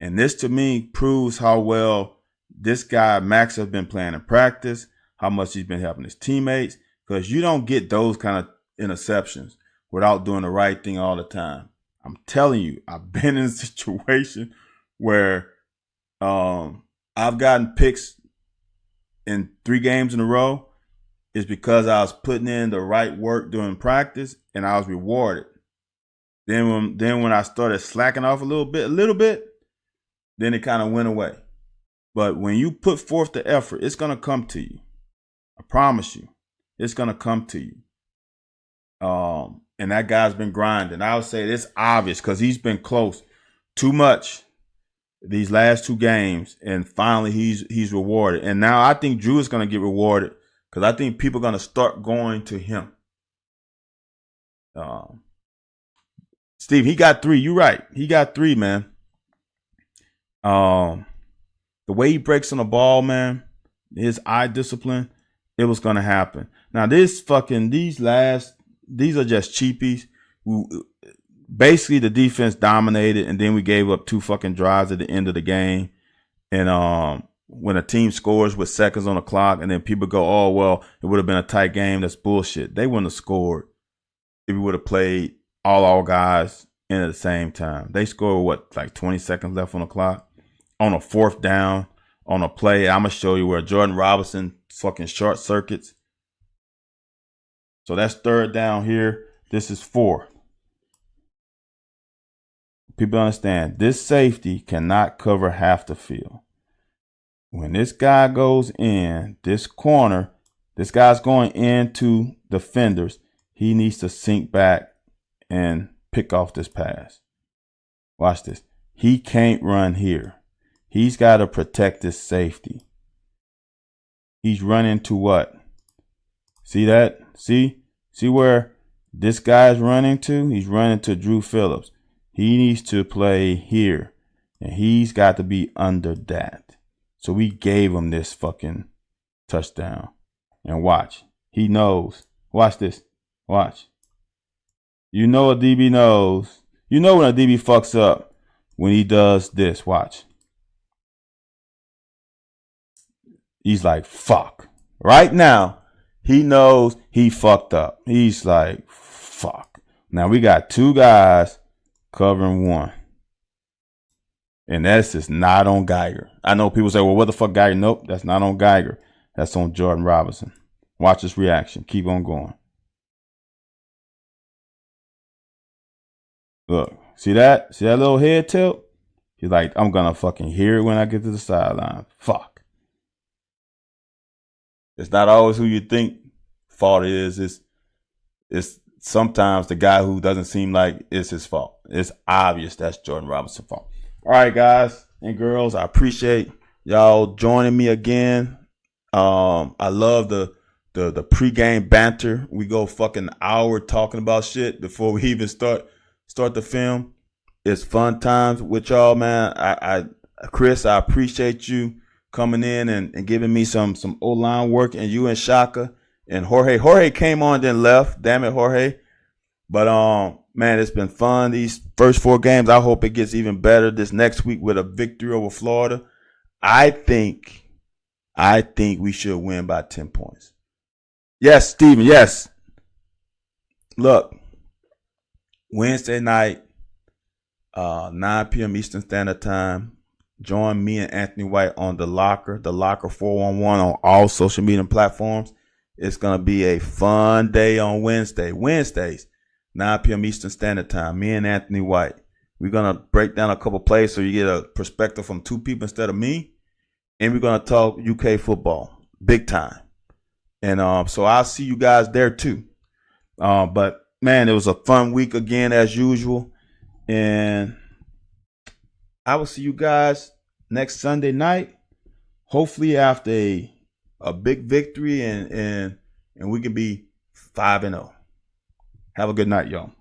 And this to me proves how well this guy Max has been playing in practice, how much he's been helping his teammates, because you don't get those kind of interceptions without doing the right thing all the time. I'm telling you, I've been in a situation where I've gotten picks in 3 games in a row. It's because I was putting in the right work during practice and I was rewarded. Then when I started slacking off a little bit, then it kind of went away. But when you put forth the effort, it's going to come to you. I promise you, it's going to come to you. And that guy's been grinding. I would say it's obvious because he's been close too much these last 2 games, and finally he's rewarded. And now I think Drew is going to get rewarded because I think people are going to start going to him. Steve, he got 3. You're right. He got 3, man. The way he breaks on the ball, man, his eye discipline, it was going to happen. Now these are just cheapies. Basically, the defense dominated, and then we gave up 2 fucking drives at the end of the game. And when a team scores with seconds on the clock and then people go, oh, well, it would have been a tight game. That's bullshit. They wouldn't have scored if we would have played all our guys in at the same time. They scored, what, like 20 seconds left on the clock? On a fourth down, on a play, I'm going to show you where Jordan Robinson fucking short circuits. So that's third down here. This is 4. People understand, this safety cannot cover half the field. When this guy goes in, this corner, this guy's going into defenders, he needs to sink back and pick off this pass. Watch this. He can't run here. He's got to protect this safety. He's running to what? See that? See where this guy's running to? He's running to Drew Phillips. He needs to play here, and he's got to be under that. So we gave him this fucking touchdown. And watch. He knows. Watch this. Watch. You know a DB knows. You know when a DB fucks up when he does this. Watch. He's like, fuck. Right now, he knows he fucked up. He's like, fuck. Now we got 2 guys covering 1. And that's just not on Geiger. I know people say, well, what the fuck, Geiger? Nope, that's not on Geiger. That's on Jordan Robinson. Watch his reaction. Keep on going. Look, see that? See that little head tilt? He's like, I'm going to fucking hear it when I get to the sideline. Fuck. It's not always who you think fault is. It's sometimes the guy who doesn't seem like it's his fault. It's obvious that's Jordan Robinson's fault. All right, guys and girls, I appreciate y'all joining me again. I love the pregame banter. We go fucking hour talking about shit before we even start the film. It's fun times with y'all, man. Chris, I appreciate you coming in and giving me some O-line work, and you and Shaka and Jorge. Jorge came on then left. Damn it, Jorge. But man, it's been fun these first 4 games. I hope it gets even better this next week with a victory over Florida. I think we should win by 10 points. Yes, Steven, yes. Look, Wednesday night, 9 p.m. Eastern Standard Time. Join me and Anthony White on The Locker 411 on all social media platforms. It's going to be a fun day on Wednesdays, 9 p.m. Eastern Standard Time. Me and Anthony White. We're going to break down a couple plays so you get a perspective from 2 people instead of me. And we're going to talk UK football, big time. And so I'll see you guys there too. But, man, it was a fun week again as usual. And I will see you guys next Sunday night, hopefully after a big victory and we can be 5-0. Have a good night, y'all.